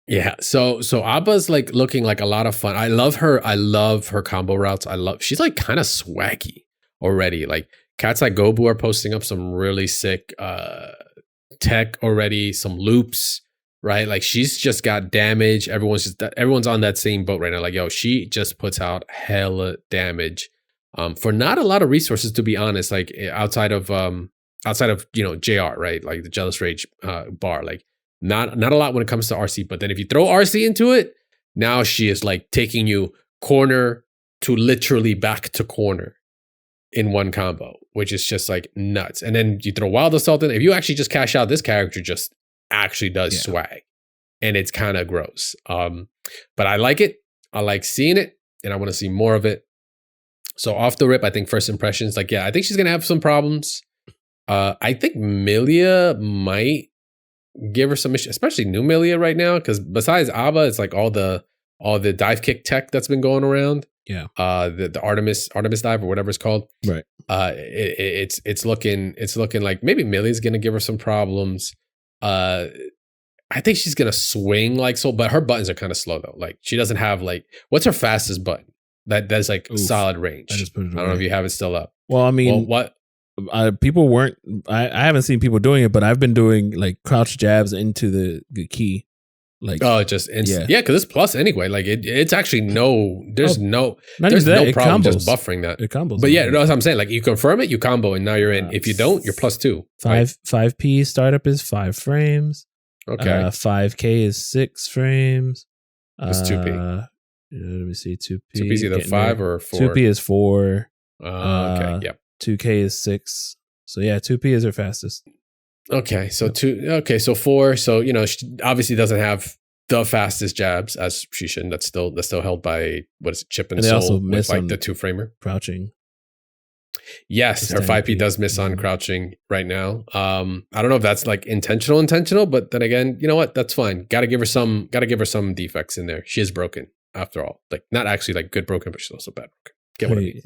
Yeah. So A.B.A's like looking like a lot of fun. I love her combo routes. She's like kind of swaggy already. Like cats like Gobu are posting up some really sick tech already, some loops. Right, like she's just got damage. Everyone's on that same boat right now. Like, yo, she just puts out hella damage for not a lot of resources, to be honest. Like outside of JR, right? Like the Jealous Rage bar. Like not a lot when it comes to RC. But then if you throw RC into it, now she is like taking you corner to literally back to corner in one combo, which is just like nuts. And then you throw Wild Assault in. If you actually just cash out, this character just actually does swag, and it's kind of gross, but I like it. I like seeing it, and I want to see more of it. So off the rip, I think first impressions, like, I think she's gonna have some problems. I think Milia might give her some issues, especially new Milia right now, because besides A.B.A, it's like all the dive kick tech that's been going around. The Artemis dive or whatever it's called. Right. It's looking like maybe Milia's gonna give her some problems. I think she's gonna swing like so, but her buttons are kind of slow though. Like she doesn't have like, what's her fastest button? That's like solid range. I don't know if you have it still up. Well, I mean, what? People weren't. I haven't seen people doing it, but I've been doing like crouch jabs into the key, Like, just instant. Yeah, because it's plus anyway. Like it's actually there's no problem just buffering that. It combos. But yeah, that's what I'm saying. Like you confirm it, you combo, and now you're in. If you don't, you're +2. 5P startup is 5 frames. Okay. 5K is 6 frames. It's 2P. Let me see. 2P. 2P is either 5 or 4. 2P is 4. Okay. Yep. 2K is 6. So yeah, 2P is her fastest. Okay. So 2. Okay. So 4. So she obviously doesn't have the fastest jabs as she shouldn't. That's still held by what is it, Chip and Soul with like the 2-framer crouching. Yes, her 5P does miss on crouching right now. I don't know if that's like intentional, but then again, you know what? That's fine. Got to give her some defects in there. She is broken after all. Like not actually like good broken, but she's also bad broken. Get what I mean?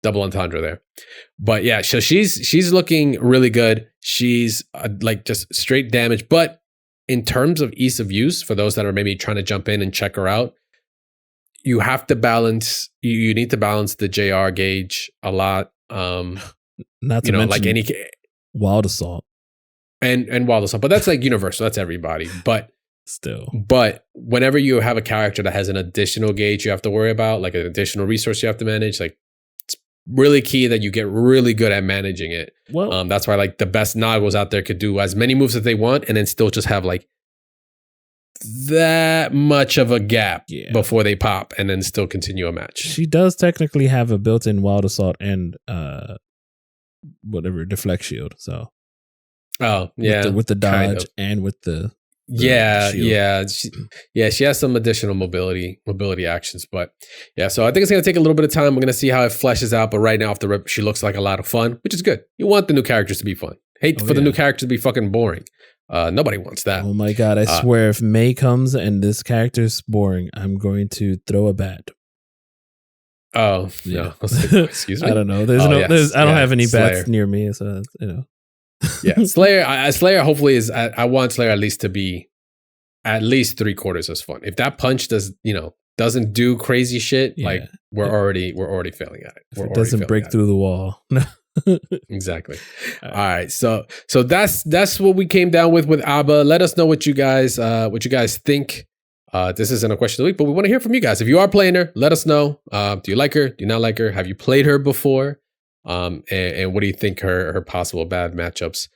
Double entendre there. But yeah, so she's looking really good. She's like just straight damage. But in terms of ease of use, for those that are maybe trying to jump in and check her out, you have to balance. You need to balance the JR gauge a lot. Not to mention like any Wild Assault and Wild Assault, but that's like universal. That's everybody. But whenever you have a character that has an additional gauge you have to worry about, like an additional resource you have to manage, like it's really key that you get really good at managing it. Well, that's why like the best Naguas out there could do as many moves as they want and then still just have like that much of a gap before they pop and then still continue a match. She does technically have a built-in Wild Assault and deflect shield. So with the dodge kind of. And with the shield. She has some additional mobility actions, but yeah, so I think it's going to take a little bit of time. We're going to see how it fleshes out, but right now off the rip she looks like a lot of fun, which is good. You want the new characters to be fun. Hate for the new characters to be fucking boring. Nobody wants that. Oh my god, I swear if May comes and this character's boring, I'm going to throw a bat. Oh, yeah. No. Excuse me. I don't know. I don't have any bats near me, so Yeah, Slayer hopefully is I want Slayer at least to be at least 3/4 as fun. If that punch doesn't do crazy shit, like we're already failing at it. If it doesn't break through the wall. Exactly. All right. So that's what we came down with A.B.A. Let us know what you guys think. This isn't a question of the week, but we want to hear from you guys. If you are playing her, let us know. Do you like her? Do you not like her? Have you played her before? And what do you think her possible bad matchups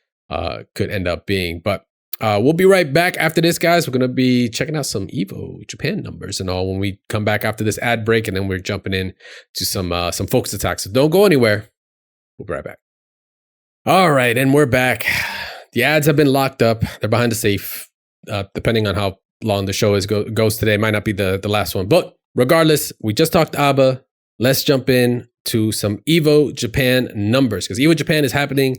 could end up being? But we'll be right back after this, guys. We're going to be checking out some Evo Japan numbers and all when we come back after this ad break, and then we're jumping in to some focus attacks. So don't go anywhere. We'll be right back. All right, and we're back. The ads have been locked up. They're behind the safe. Depending on how long the show goes today, might not be the last one. But regardless, we just talked A.B.A. Let's jump in to some Evo Japan numbers, because Evo Japan is happening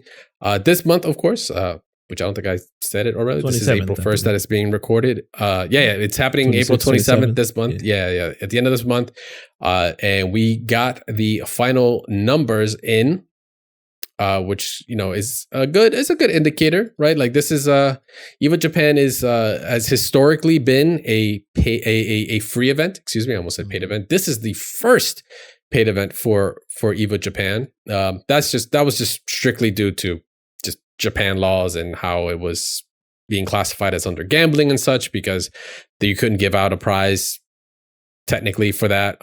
this month, of course, which I don't think I said it already. This is April 1st that it's being recorded. It's happening April 27th this month. Yeah, at the end of this month. And we got the final numbers in. Which is a good indicator, right? Like this is Evo Japan has historically been a free event. Excuse me, I almost said paid event. This is the first paid event for Evo Japan. That was just strictly due to just Japan laws and how it was being classified as under gambling and such, because you couldn't give out a prize technically for that.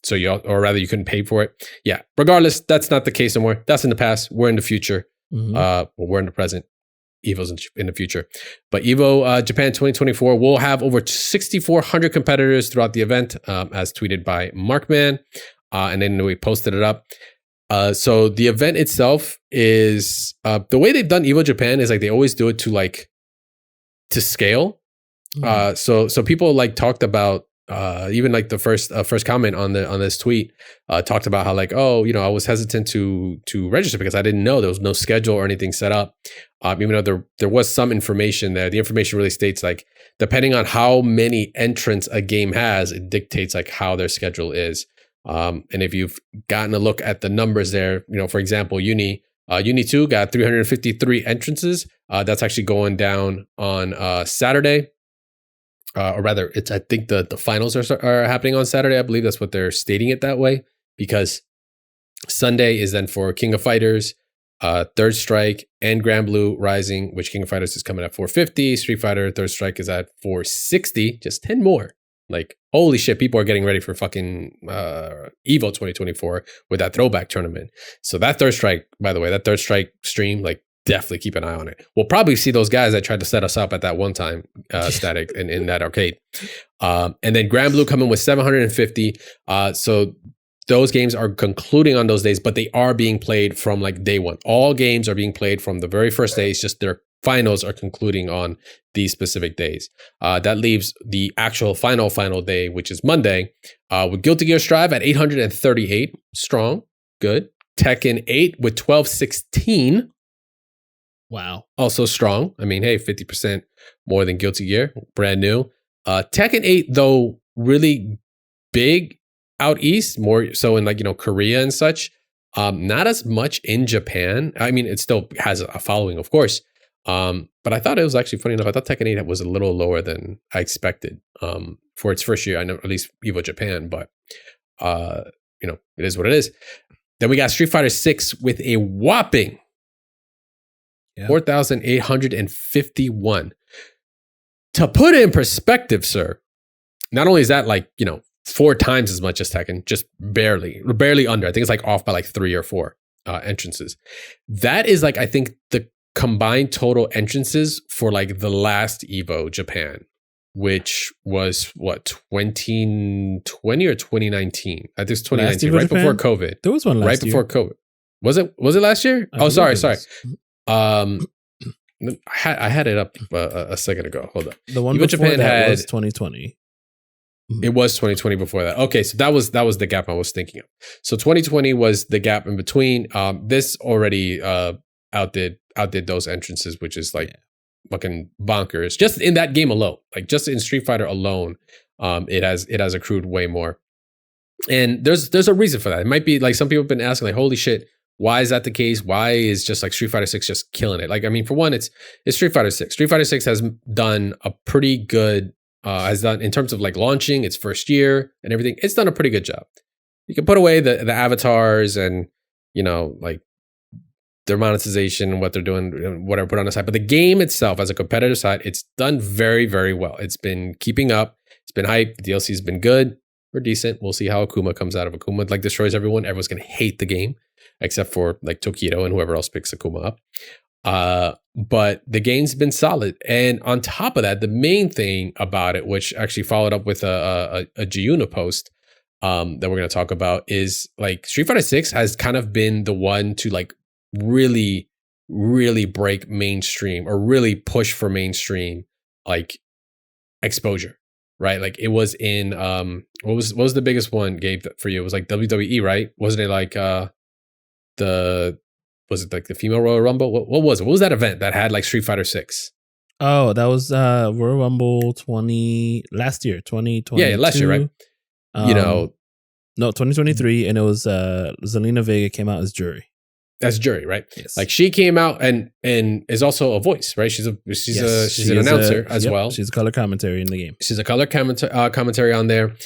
So you couldn't pay for it. Yeah. Regardless, that's not the case anymore. That's in the past. We're in the future. Mm-hmm. We're in the present. Evo's in the future. But Evo Japan 2024 will have over 6,400 competitors throughout the event, as tweeted by Markman. And then we posted it up. So the event itself is the way they've done Evo Japan is like they always do it to scale. Mm-hmm. So people like talked about. Even like the first comment on this tweet talked about how like, I was hesitant to register because I didn't know there was no schedule or anything set up. Even though there was some information there, the information really states like depending on how many entrants a game has, it dictates like how their schedule is. And if you've gotten a look at the numbers there, for example, Uni 2 got 353 entrances. That's actually going down on Saturday. Or rather, I think the finals are happening on Saturday. I believe that's what they're stating it that way, because Sunday is then for King of Fighters. Third Strike and Granblue Rising, which King of Fighters is coming at 450. Street Fighter Third Strike is at 460, just 10 more. Like, holy shit, people are getting ready for fucking Evo 2024 with that throwback tournament. So that Third Strike, by the way, that Third Strike stream, like, definitely keep an eye on it. We'll probably see those guys that tried to set us up at that one time, Static, in that arcade. And then Granblue coming with 750. So those games are concluding on those days, but they are being played from like day one. All games are being played from the very first days, just their finals are concluding on these specific days. That leaves the actual final day, which is Monday, with Guilty Gear Strive at 838. Strong, good. Tekken 8 with 1216. Wow. Also strong. I mean, hey, 50% more than Guilty Gear, brand new. Tekken 8, though, really big out east, more so in like, Korea and such. Not as much in Japan. I mean, it still has a following, of course. But I thought it was actually funny enough. I thought Tekken 8 was a little lower than I expected for its first year. I know at least Evo Japan, but it is what it is. Then we got Street Fighter 6 with a whopping 4,851. To put it in perspective, sir, not only is that like, 4 times as much as Tekken, just barely under. I think it's like off by like 3 or 4 entrances. That is like, I think the combined total entrances for like the last Evo Japan, which was what, 2020 or 2019? I think it's 2019, right before COVID. There was one last year. Right before COVID. Was it last year? Oh, sorry. I had it up a second ago. Hold on. The one Evo Japan that was 2020. It was 2020 before that. Okay, so that was the gap I was thinking of. So 2020 was the gap in between. This already outdid those entrances, which is like fucking bonkers. Just in that game alone, like just in Street Fighter alone, it has accrued way more. And there's a reason for that. It might be like some people have been asking, like, holy shit, why is that the case? Why is just like Street Fighter 6 just killing it? Like, I mean, for one, it's Street Fighter 6. Street Fighter 6 has done a pretty good. Has done in terms of like launching its first year and everything. It's done a pretty good job. You can put away the avatars and like their monetization and what they're doing, whatever, put on the side. But the game itself, as a competitive side, it's done very, very well. It's been keeping up. It's been hype. The DLC has been good or decent. We'll see how Akuma comes out. Of Akuma like destroys everyone. Everyone's gonna hate the game, except for like Tokido and whoever else picks Akuma up. But the game's been solid. And on top of that, the main thing about it, which actually followed up with a Giuna post that we're going to talk about, is like Street Fighter 6 has kind of been the one to like really, really break mainstream or really push for mainstream like exposure, right? Like it was in, what was the biggest one, Gabe, for you? It was like WWE, right? Wasn't it like was it like the female Royal Rumble? What was it? What was that event that had like Street Fighter 6? Oh, that was Royal Rumble 2022. Yeah, last year, right? No, 2023, and it was Zelina Vega came out as jury. As jury, right? Yes. Like she came out and is also a voice, right? She's an announcer as well. She's a color commentary in the game. She's a color commentary on there.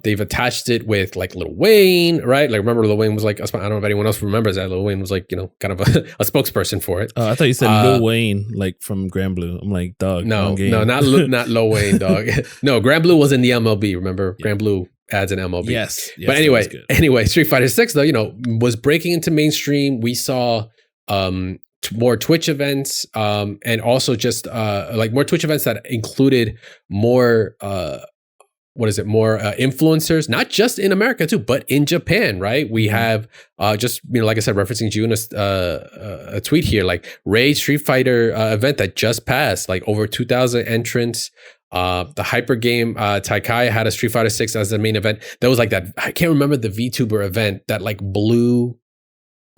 They've attached it with like Lil Wayne, right? Like remember Lil Wayne was like, I don't know if anyone else remembers that. Lil Wayne was like, kind of a spokesperson for it. Oh, I thought you said Lil Wayne, like from Granblue. I'm like, dog. No, not Lil Wayne, dog. No, Granblue was in the MLB. Remember, Granblue adds an MLB. Yes. But anyway, Street Fighter 6 though, was breaking into mainstream. We saw more Twitch events, and also just like more Twitch events that included more more influencers, not just in America too, but in Japan, right? We have just like I said, referencing Juna's a tweet here, like Raid Street Fighter event that just passed, like over 2,000 entrants. The Hyper Game Taikai had a Street Fighter 6 as the main event. That was like that. I can't remember the VTuber event that like blew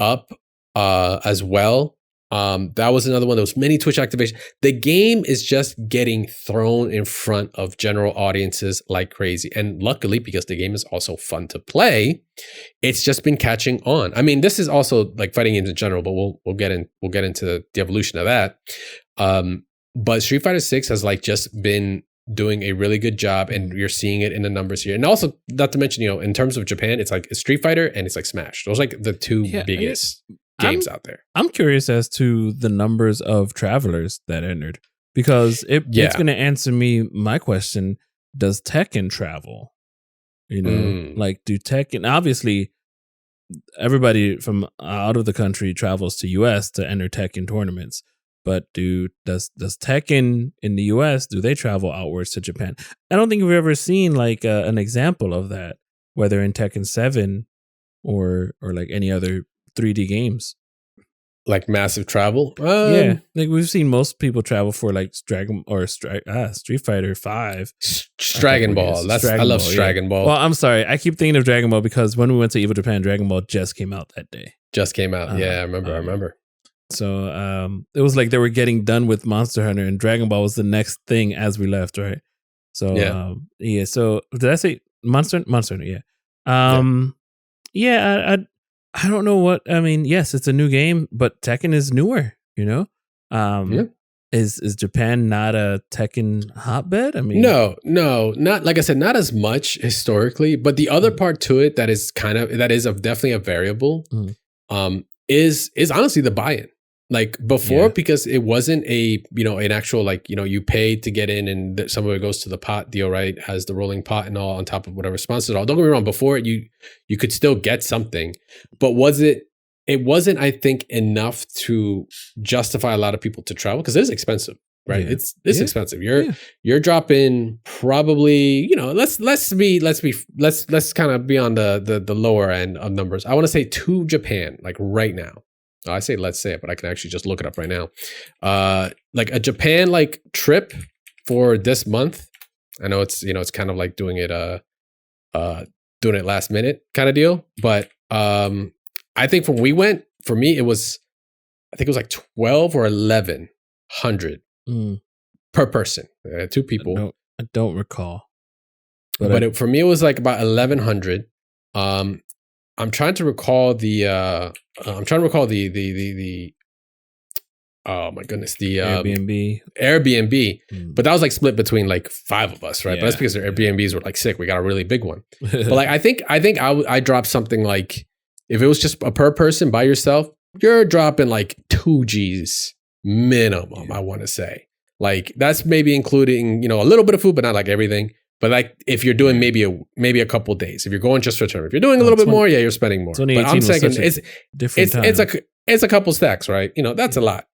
up as well. That was another one. There was many Twitch activations. The game is just getting thrown in front of general audiences like crazy. And luckily, because the game is also fun to play, it's just been catching on. I mean, this is also like fighting games in general, but we'll get into the evolution of that. But Street Fighter 6 has like just been doing a really good job, and you're seeing it in the numbers here. And also, not to mention, in terms of Japan, it's like Street Fighter and it's like Smash. Those are like the two biggest. games out there. I'm curious as to the numbers of travelers that entered, because it's going to answer me my question: does Tekken travel? You know, like do Tekken? Obviously, everybody from out of the country travels to US to enter Tekken tournaments. But does Tekken in the US, do they travel outwards to Japan? I don't think we've ever seen like an example of that, whether in Tekken 7 or like any other 3D games. Like massive travel? Yeah, like we've seen most people travel for like Street Fighter 5. Dragon Ball. I love Dragon Ball. Well, I'm sorry. I keep thinking of Dragon Ball because when we went to Evo Japan, Dragon Ball just came out that day. Just came out. Yeah, I remember. So it was like they were getting done with Monster Hunter and Dragon Ball was the next thing as we left, right? So so did I say Monster Hunter? Yeah. I don't know what I mean. Yes, it's a new game, but Tekken is newer, you know? Is Japan not a Tekken hotbed? I mean, no, not like I said, not as much historically, but the other part to it that is definitely a variable is honestly the buy-in. Like before, because it wasn't an actual, like, you pay to get in and some of it goes to the pot deal, right? Has the rolling pot and all on top of whatever sponsors all. Don't get me wrong. Before you could still get something, but it wasn't, I think, enough to justify a lot of people to travel because it is expensive, right? Yeah. It's expensive. You're dropping probably, let's kind of be on the lower end of numbers. I want to say to Japan, like right now. I say let's say it, but I can actually just look it up right now. Like a Japan like trip for this month. I know it's it's kind of like doing it last minute kind of deal, but I think when we went, for me it was like 12 or 1100 per person, 2 people. I don't recall, but for me it was like about 1100. I'm trying to recall the oh my goodness, the Airbnb, but that was like split between like 5 of us, right? But that's because their Airbnbs were like sick. We got a really big one. But like I think I dropped something like, if it was just a per person by yourself, you're dropping like 2 G's minimum. I want to say, like, that's maybe including a little bit of food, but not like everything. But like if you're doing maybe a couple days, if you're going just for a term, if you're doing a little bit more, you're spending more. But I'm saying it's a couple stacks, right? That's a lot.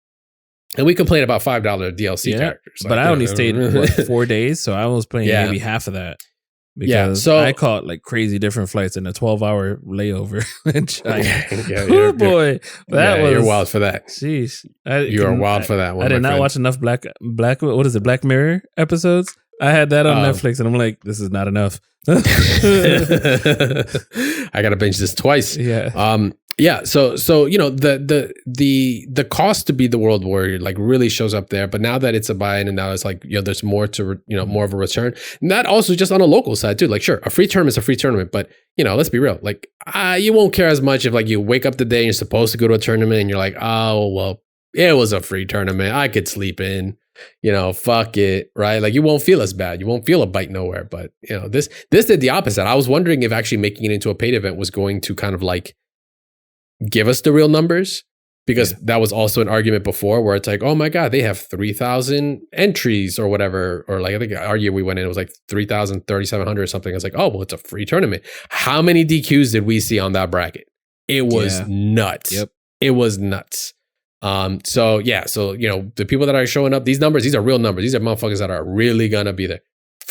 And we complain about $5 DLC characters. But I only stayed 4 days, so I was playing maybe half of that. Because I caught like crazy different flights in a 12-hour layover in China. Oh boy, you're wild for that. Jeez, you are wild for that one. I did not watch enough Black Mirror episodes. I had that on Netflix, and I'm like, this is not enough. I gotta binge this twice. Yeah. So the cost to be the World Warrior like really shows up there. But now that it's a buy-in and now it's like there's more to more of a return. And that also just on a local side too. Like sure, a free tournament is a free tournament, but let's be real. Like you won't care as much if like you wake up the day and you're supposed to go to a tournament and you're like, oh well, it was a free tournament. I could sleep in. Fuck it, right? Like you won't feel as bad. You won't feel a bite nowhere. But this did the opposite. I was wondering if actually making it into a paid event was going to kind of like give us the real numbers, because that was also an argument before where it's like, oh my God, they have 3,000 entries or whatever. Or like, I think our year we went in, it was like 3,000, 3,700 or something. I was like, oh, well, it's a free tournament. How many DQs did we see on that bracket? It was nuts. Yep. It was nuts. So the people that are showing up, these numbers, these are real numbers. These are motherfuckers that are really gonna be there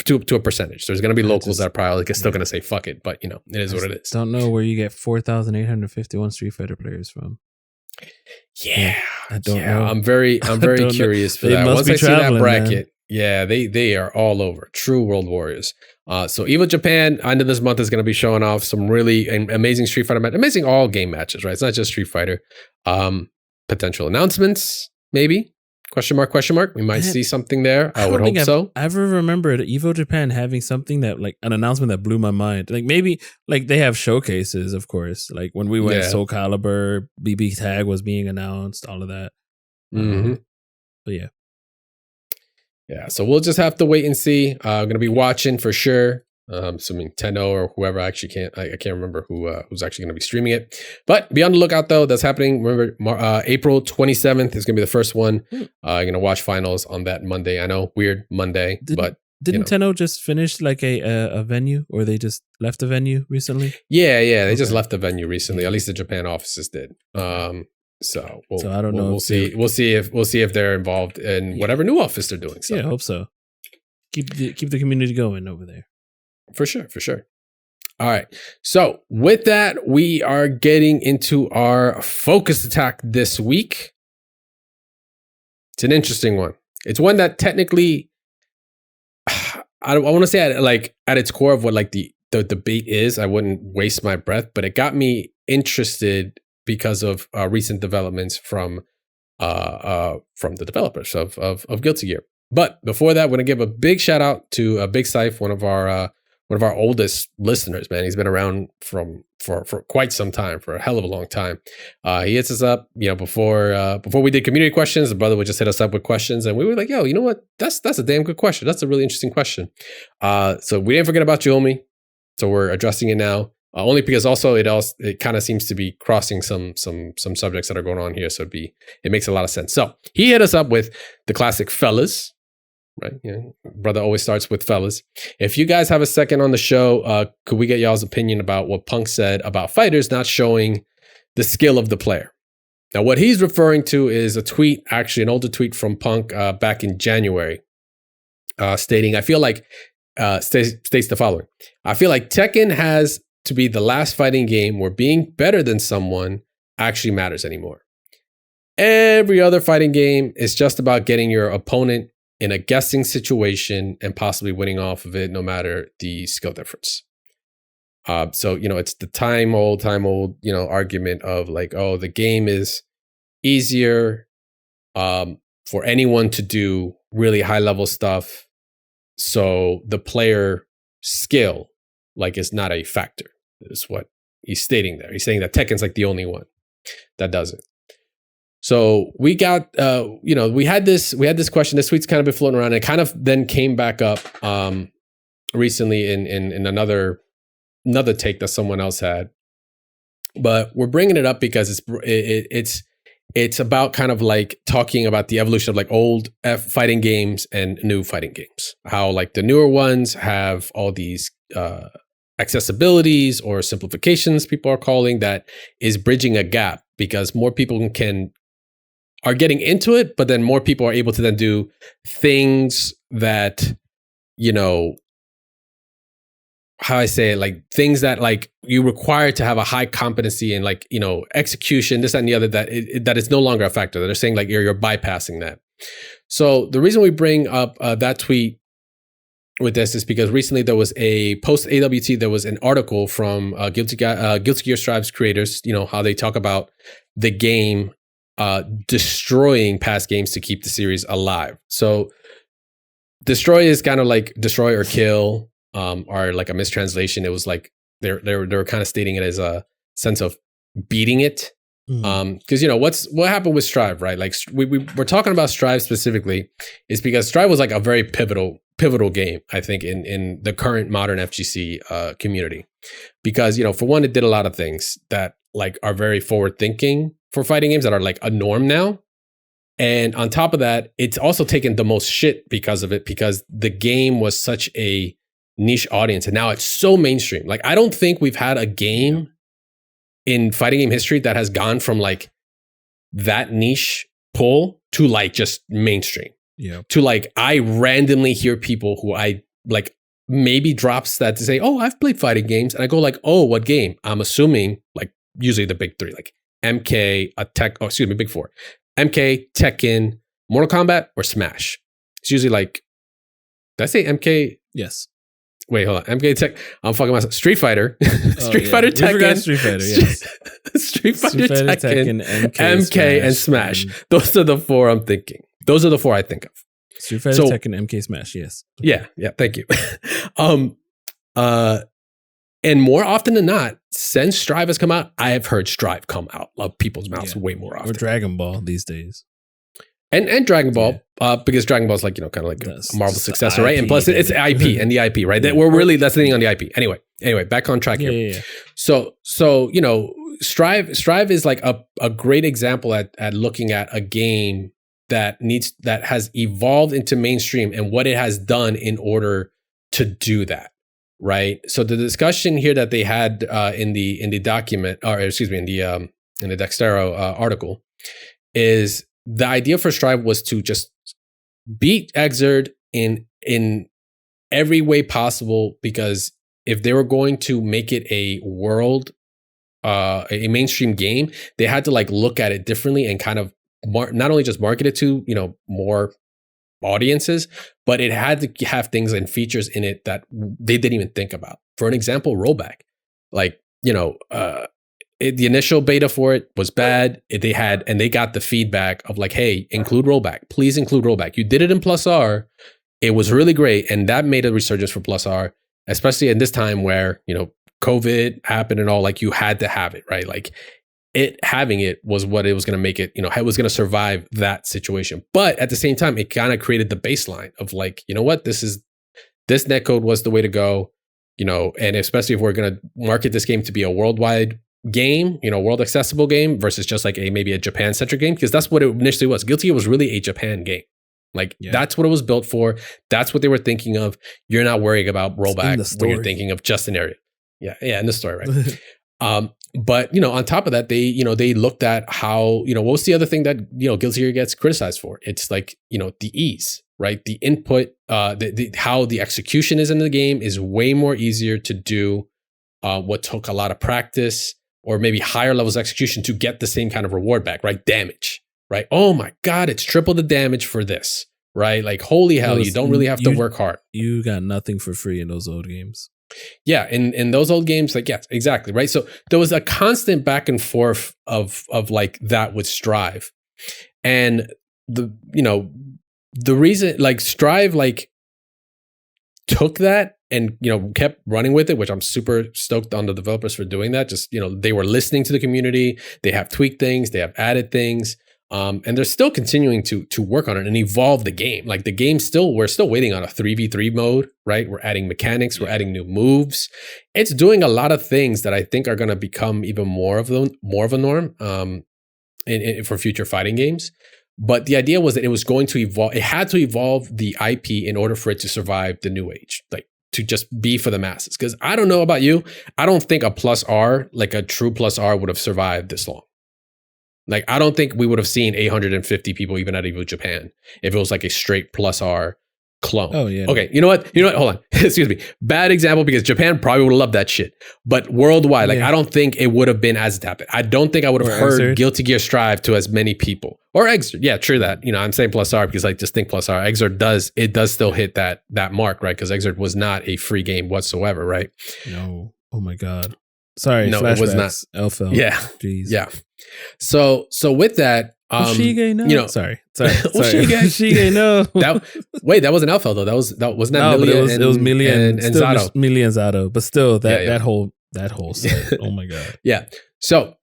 to a percentage. There's gonna be locals that are probably still gonna say fuck it, but it is what it is. Don't know where you get 4,851 Street Fighter players from. Yeah, I don't know. I'm very curious for that. Once I see that bracket, they are all over. True World Warriors. So Evo Japan, end of this month, is going to be showing off some really amazing Street Fighter matches, amazing all game matches, right? It's not just Street Fighter. Potential announcements, maybe? Question mark. We might see something there. I would hope so. I ever remembered Evo Japan having something that like an announcement that blew my mind. Like maybe like they have showcases, of course. Like when we went, Soul Calibur, BB Tag was being announced, all of that. But yeah. So we'll just have to wait and see. I'm going to be watching for sure. Assuming Tenno or whoever. I can't remember who's actually going to be streaming it. But be on the lookout though. That's happening. Remember, April 27th is going to be the first one. You're going to watch finals on that Monday. I know, weird Monday, but didn't Tenno just finish like a venue, or they just left the venue recently? Yeah, they just left the venue recently. At least the Japan offices did. So I don't know. We'll see. We'll see if they're involved in whatever new office they're doing. So. Yeah, I hope so. Keep the community going over there. For sure. All right. So with that, we are getting into our focus attack this week. It's an interesting one. It's one that technically, I want to say at its core of what like the debate is. I wouldn't waste my breath, but it got me interested because of recent developments from the developers of Guilty Gear. But before that, we're gonna give a big shout out to Big Scythe, one of our oldest listeners. Man, he's been around for quite some time, for a hell of a long time. He hits us up, before we did community questions. The brother would just hit us up with questions, and we were like, "Yo, you know what? That's a damn good question. That's a really interesting question." So we didn't forget about you, homie. So we're addressing it now. Only because also it kind of seems to be crossing some subjects that are going on here, so it makes a lot of sense. So he hit us up with the classic fellas, right? Brother always starts with fellas. If you guys have a second on the show, could we get y'all's opinion about what Punk said about fighters not showing the skill of the player? Now, what he's referring to is a tweet, actually an older tweet from Punk back in January, stating, "I feel like states the following: I feel like Tekken has to be the last fighting game where being better than someone actually matters anymore. Every other fighting game is just about getting your opponent in a guessing situation and possibly winning off of it, no matter the skill difference." So, it's the time old, argument of like, oh, the game is easier for anyone to do really high level stuff. So the player skill is not a factor, is what he's stating there. He's saying that Tekken's like the only one that does it. So we got, we had this question. This tweet's kind of been floating around, and it kind of then came back up recently in another take that someone else had. But we're bringing it up because it's about kind of like talking about the evolution of like old fighting games and new fighting games. How like the newer ones have all these accessibilities or simplifications, people are calling, that is bridging a gap because more people are getting into it, but then more people are able to then do things that, how I say it, like things that like you require to have a high competency in like, execution, this, that, and the other, that is no longer a factor. That they're saying like you're bypassing that. So the reason we bring up that tweet with this is because recently there was a post AWT, there was an article from Guilty Gear Strive's creators, how they talk about the game destroying past games to keep the series alive. So destroy is kind of like destroy or kill, or like a mistranslation. It was like they were kind of stating it as a sense of beating it. Because what happened with Strive, right? Like we're talking about Strive specifically is because Strive was like a very pivotal game, I think, in the current modern FGC community. Because for one, it did a lot of things that like are very forward thinking for fighting games that are like a norm now. And on top of that, it's also taken the most shit because of it, because the game was such a niche audience and now it's so mainstream. Like I don't think we've had a game in fighting game history that has gone from like that niche pull to like just mainstream. Yeah. To like, I randomly hear people who I like maybe drops that to say, "Oh, I've played fighting games." And I go like, "Oh, what game?" I'm assuming like usually the big three, like MK, big four. MK, Tekken, Mortal Kombat, or Smash. It's usually like, did I say MK? Yes. Wait, hold on. MK Tech. I'm fucking myself. Street Fighter. Street Fighter, Tekken. Street Fighter, yes. Street Fighter, Tekken, MK, and Smash. Those are the four I'm thinking. Those are the four I think of. Street Fighter, Tekken, MK, Smash, yes. Yeah, thank you. And more often than not, since Strive has come out, I have heard Strive come out of people's mouths way more often. Or Dragon Ball these days. And Dragon Ball, because Dragon Ball is like, kind of like a Marvel successor, right? And plus it's IP and the IP, right? That we're really that's the thing on the IP. Anyway, back on track here. Yeah. So Strive is like a great example at looking at a game that has evolved into mainstream and what it has done in order to do that, right? So the discussion here that they had in the document, or excuse me, in the Dextero article, is the idea for Strive was to just beat Exerd in every way possible, because if they were going to make it a mainstream game, they had to like look at it differently and kind of not only just market it to more audiences, but it had to have things and features in it that they didn't even think about. For an example, rollback. Like the initial beta for it was bad. They got the feedback of like, hey, include rollback. Please include rollback. You did it in Plus R. It was really great, and that made a resurgence for Plus R, especially in this time where COVID happened and all. Like, you had to have it, right? Like, having it was what it was going to make it. It was going to survive that situation. But at the same time, it kind of created the baseline of like, what, this netcode was the way to go. And especially if we're going to market this game to be a worldwide game, world accessible game versus just like maybe a Japan centric game, because that's what it initially was. Guilty Gear was really a Japan game. Like, that's what it was built for. That's what they were thinking of. You're not worrying about rollback when you're thinking of just an area. Yeah, in the story, right? But on top of that, they looked at how, what's the other thing that Guilty Gear gets criticized for? It's like, the ease, right? The input, how the execution is in the game is way more easier to do. What took a lot of practice or maybe higher levels of execution to get the same kind of reward back, right? Damage, right? Oh my God, it's triple the damage for this, right? Like, holy hell, you don't really have to work hard. You got nothing for free in those old games. Yeah, in those old games, like, yes, exactly, right? So there was a constant back and forth of like that with Strive. And the reason, like, Strive, like, took that and kept running with it, which I'm super stoked on the developers for doing that. Just they were listening to the community. They have tweaked things. They have added things, and they're still continuing to work on it and evolve the game. Like, the game we're still waiting on a 3v3 mode, right? We're adding mechanics. We're adding new moves. It's doing a lot of things that I think are going to become even more of a norm for future fighting games. But the idea was that it was going to evolve. It had to evolve the IP in order for it to survive the new age, like to just be for the masses. Because I don't know about you, I don't think a Plus R, like a true Plus R, would have survived this long. Like, I don't think we would have seen 850 people even at Evo Japan if it was like a straight Plus R clone. Oh, yeah. Okay, you know what? Hold on. Excuse me. Bad example, because Japan probably would have loved that shit. But worldwide, like, I don't think it would have been as adapted. I don't think I would have heard Guilty Gear Strive to as many people. Or Exerd. Yeah, true that. I'm saying Plus R because I just think Plus R. Exerd does still hit that mark, right? Because Exerd was not a free game whatsoever, right? No. Oh my God. Sorry. No, it was not. LFL. Yeah. Jeez. Yeah. So with that, Ushige, no. Sorry. Ushige, no. That wasn't Alpha though. That wasn't no, Milia. It was Milia and Zato. Milia and Zato. But still, that whole set. Oh my God. Yeah. So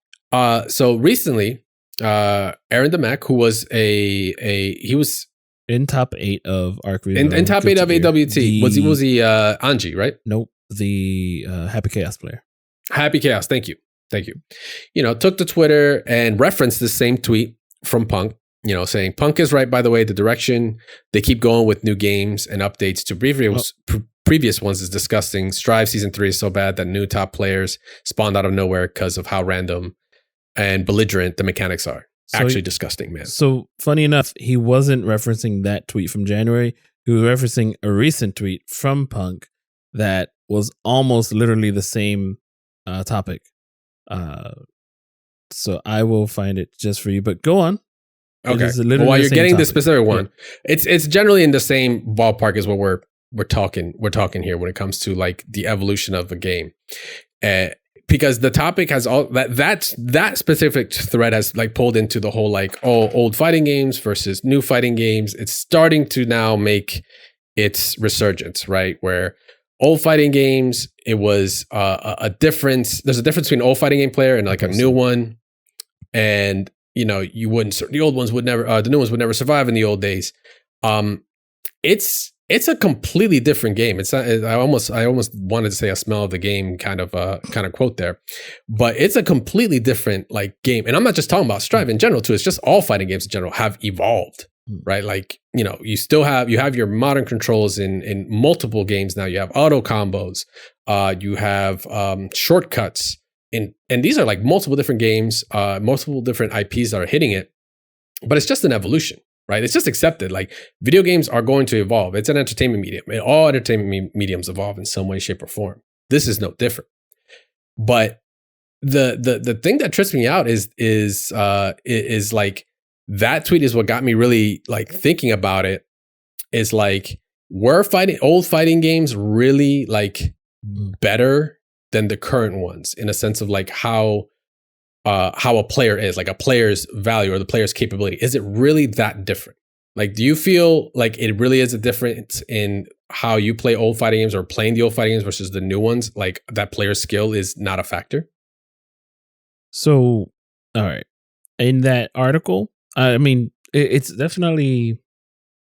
recently, Aaron DeMack, who was he was in top 8 of Arc in top 8 of AWT. Was he Anji, right? Nope. The Happy Chaos player. Happy Chaos. Thank you. Took to Twitter and referenced the same tweet from Punk, saying Punk is right, by the way. The direction they keep going with new games and updates to previous ones is disgusting. Strive Season 3 is so bad that new top players spawned out of nowhere because of how random and belligerent the mechanics are. Actually disgusting, man. So funny enough, he wasn't referencing that tweet from January. He was referencing a recent tweet from Punk that was almost literally the same topic. So I will find it just for you, but go on. Okay. While you're getting the specific one, it's generally in the same ballpark as what we're talking here when it comes to like the evolution of a game. Because the topic has all that specific thread has like pulled into the whole like old fighting games versus new fighting games. It's starting to now make its resurgence, right? Where old fighting games, it was a difference. There's a difference between an old fighting game player and like a new one. And you wouldn't. The old ones would never. The new ones would never survive in the old days. It's a completely different game. It's not, I almost wanted to say a smell of the game kind of quote there, but it's a completely different like game. And I'm not just talking about Strive in general too. It's just all fighting games in general have evolved, right? Like, you have your modern controls in multiple games now. You have auto combos, you have shortcuts, and these are like multiple different games, multiple different IPs that are hitting it. But it's just an evolution. Right, it's just accepted. Like video games are going to evolve. It's an entertainment medium. And all entertainment mediums evolve in some way, shape, or form. This is no different. But the thing that trips me out is like that tweet is what got me really like thinking about it. Is like, were old fighting games really like better than the current ones in a sense of like how a player is, like a player's value or the player's capability? Is it really that different? Like, do you feel like it really is a difference in how you play old fighting games or playing the old fighting games versus the new ones? Like that player's skill is not a factor? So, all right. In that article, I mean, it's definitely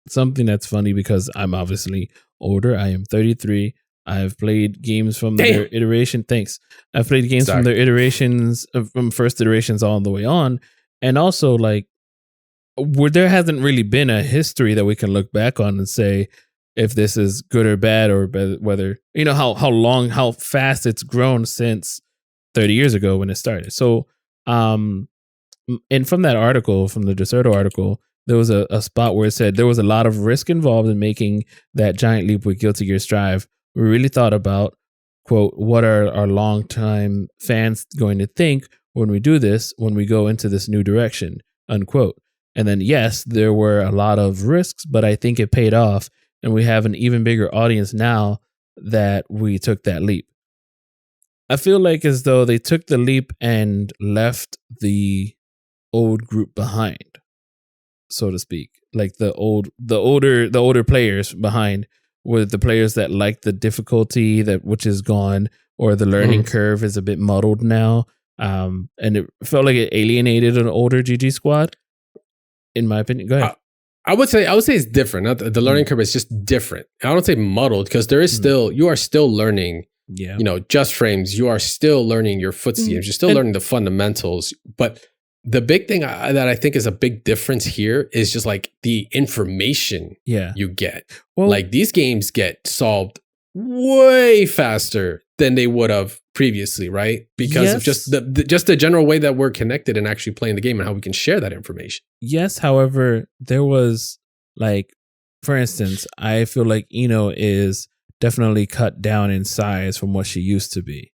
something that's funny because I'm obviously older. I am 33. I've played games from their iteration. Thanks. I've played games from their iterations, from first iterations all the way on. And also, like, where there hasn't really been a history that we can look back on and say if this is good or bad, or whether, how fast it's grown since 30 years ago when it started. So, and from that article, from the Deserto article, there was a spot where it said there was a lot of risk involved in making that giant leap with Guilty Gear Strive. We really thought about, quote, what are our longtime fans going to think when we do this, when we go into this new direction, unquote. And then, yes, there were a lot of risks, but I think it paid off. And we have an even bigger audience now that we took that leap. I feel like as though they took the leap and left the old group behind, so to speak. Like the older players behind, with the players that like the difficulty which is gone, or the learning curve is a bit muddled now. And it felt like it alienated an older GG squad, in my opinion. Go ahead. I would say it's different. Not the learning curve is just different. I don't say muddled because there is you are still learning. Yeah. Just frames. You are still learning your footsteps. You're still learning the fundamentals. But the big thing that I think is a big difference here is just like the information you get. Well, like these games get solved way faster than they would have previously, right? Because of just the general way that we're connected and actually playing the game and how we can share that information. Yes, however, there was like, for instance, I feel like Ino is definitely cut down in size from what she used to be.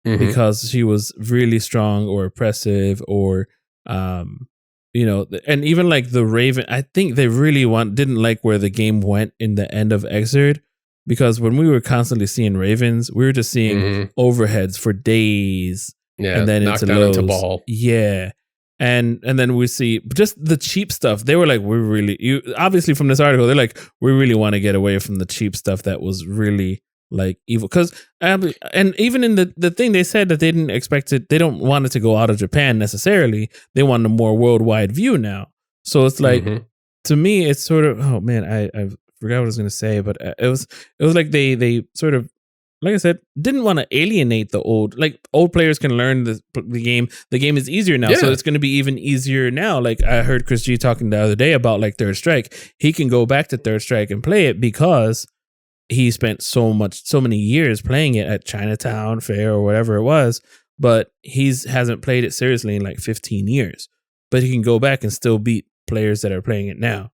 Because she was really strong or oppressive, or and even like the Raven, I think they really didn't like where the game went in the end of Xrd, because when we were constantly seeing Ravens, we were just seeing overheads for days, and then into lows. Into ball. Yeah. And then we see just the cheap stuff. They were like, obviously from this article, they're like, we really want to get away from the cheap stuff that was really like evil. Because and even in the thing, they said that they didn't expect it. They don't want it to go out of Japan necessarily. They want a more worldwide view now. So it's like, to me, it's sort of, oh man, I forgot what I was going to say, but it was like they sort of, like I said, didn't want to alienate the old players can learn the game. The game is easier now, so it's going to be even easier now. Like I heard Chris G talking the other day about like Third Strike. He can go back to Third Strike and play it because he spent so many years playing it at Chinatown Fair or whatever it was, but hasn't played it seriously in like 15 years. But he can go back and still beat players that are playing it now,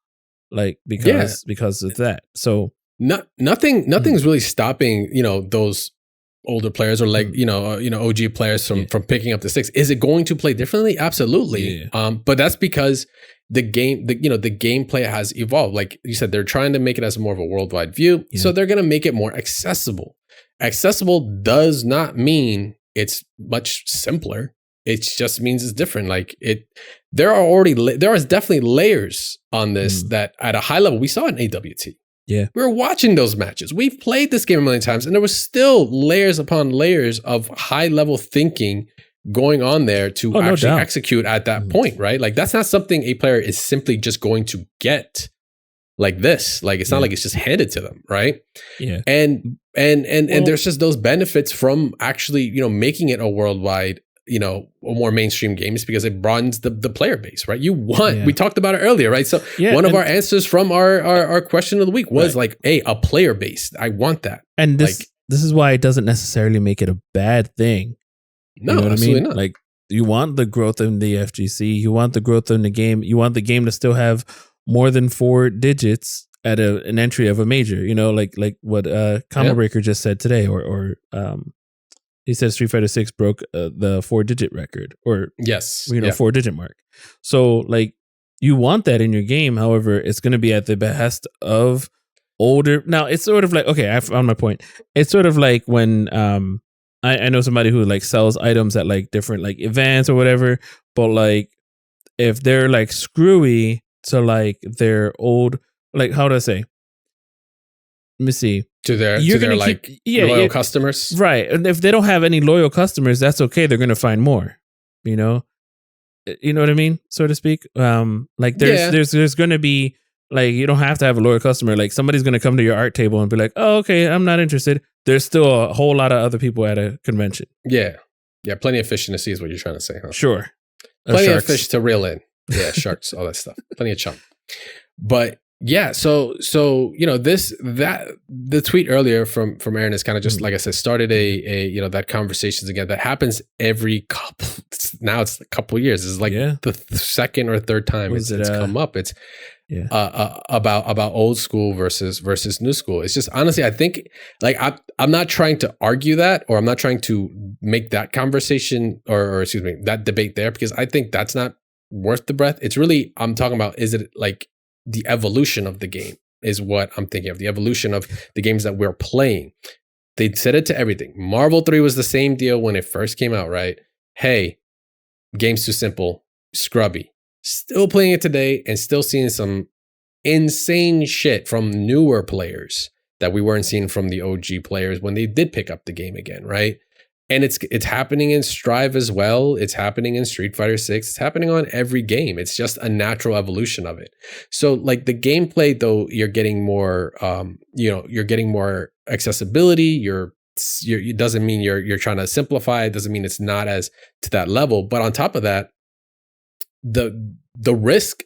like because of that. So. Nothing's really stopping, those older players or like, OG players from picking up the sticks. Is it going to play differently? Absolutely. Yeah. But that's because the gameplay has evolved. Like you said, they're trying to make it as more of a worldwide view. Yeah. So they're going to make it more accessible. Accessible does not mean it's much simpler. It just means it's different. Like there are definitely layers on this that at a high level, we saw in AWT. Yeah, we were watching those matches. We've played this game a million times, and there was still layers upon layers of high level thinking going on there to actually execute at that point, right? Like that's not something a player is simply just going to get like this. Like it's not like it's just handed to them, right? Yeah. And there's just those benefits from actually, making it a worldwide, a more mainstream games because it broadens the player base, right? We talked about it earlier, right? So one of our answers from our question of the week was like, hey, a player base. I want that. And this is why it doesn't necessarily make it a bad thing. No, you know what absolutely I mean? not. Like you want the growth in the FGC, you want the growth in the game, you want the game to still have more than 4 digits at an entry of a major, like what Combo Breaker just said today, or he said Street Fighter 6 broke the 4-digit record, or 4-digit mark. So like you want that in your game. However, it's going to be at the behest of older. Now it's sort of like, okay, I found my point. It's sort of like when I know somebody who like sells items at like different like events or whatever, but like if they're like screwy to like their old, like how do I say? Let me see. To their like loyal customers. Right. And if they don't have any loyal customers, that's okay. They're going to find more, you know what I mean? So to speak. Like there's going to be like, you don't have to have a loyal customer. Like somebody's going to come to your art table and be like, oh, okay, I'm not interested. There's still a whole lot of other people at a convention. Yeah. Yeah. Plenty of fish in the sea is what you're trying to say, huh? Sure. Plenty of fish to reel in. Yeah. Sharks, all that stuff. Plenty of chum. But yeah, so the tweet earlier from Aaron is kind of just like I said, started a that conversations again that happens every couple. Now it's a couple of years. It's like the second or third time it's come up. It's about old school versus new school. It's just honestly, I think like I'm not trying to argue that, or I'm not trying to make that conversation or excuse me, that debate there, because I think that's not worth the breath. It's really, I'm talking about, is it like the evolution of the game is what I'm thinking of, the evolution of the games that we're playing. They said it to everything. Marvel 3 was the same deal when it first came out, right? Hey, game's too simple, scrubby. Still playing it today and still seeing some insane shit from newer players that we weren't seeing from the OG players when they did pick up the game again, right? And it's happening in Strive as well. It's happening in Street Fighter 6. It's happening on every game. It's just a natural evolution of it. So like the gameplay, though, you're getting more, you're getting more accessibility. It doesn't mean you're trying to simplify. It doesn't mean it's not as to that level. But on top of that, the risk,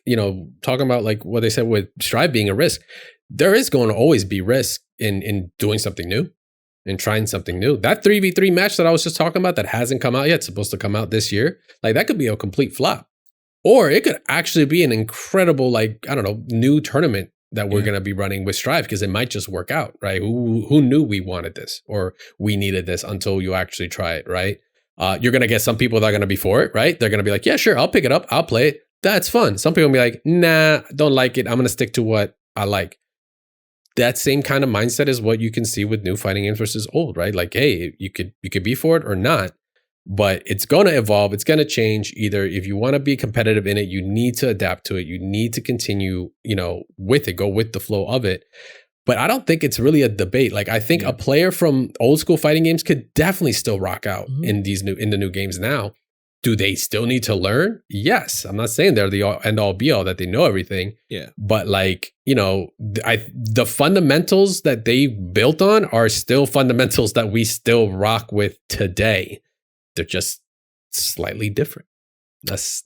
talking about like what they said with Strive being a risk, there is going to always be risk in doing something new. And trying something new. That 3v3 match that I was just talking about that hasn't come out yet, supposed to come out this year, like that could be a complete flop. Or it could actually be an incredible, like, I don't know, new tournament that we're going to be running with Strive, because it might just work out, right? Who knew we wanted this or we needed this until you actually try it, right? You're going to get some people that are going to be for it, right? They're going to be like, yeah, sure, I'll pick it up. I'll play it. That's fun. Some people will be like, nah, don't like it. I'm going to stick to what I like. That same kind of mindset is what you can see with new fighting games versus old, right? Like, hey, you could be for it or not, but it's going to evolve. It's going to change. Either if you want to be competitive in it, you need to adapt to it. You need to continue, with it, go with the flow of it. But I don't think it's really a debate. Like, I think a player from old school fighting games could definitely still rock out in the new games now. Do they still need to learn? Yes. I'm not saying they're the end all be all, that they know everything. Yeah. But like, the fundamentals that they built on are still fundamentals that we still rock with today. They're just slightly different. That's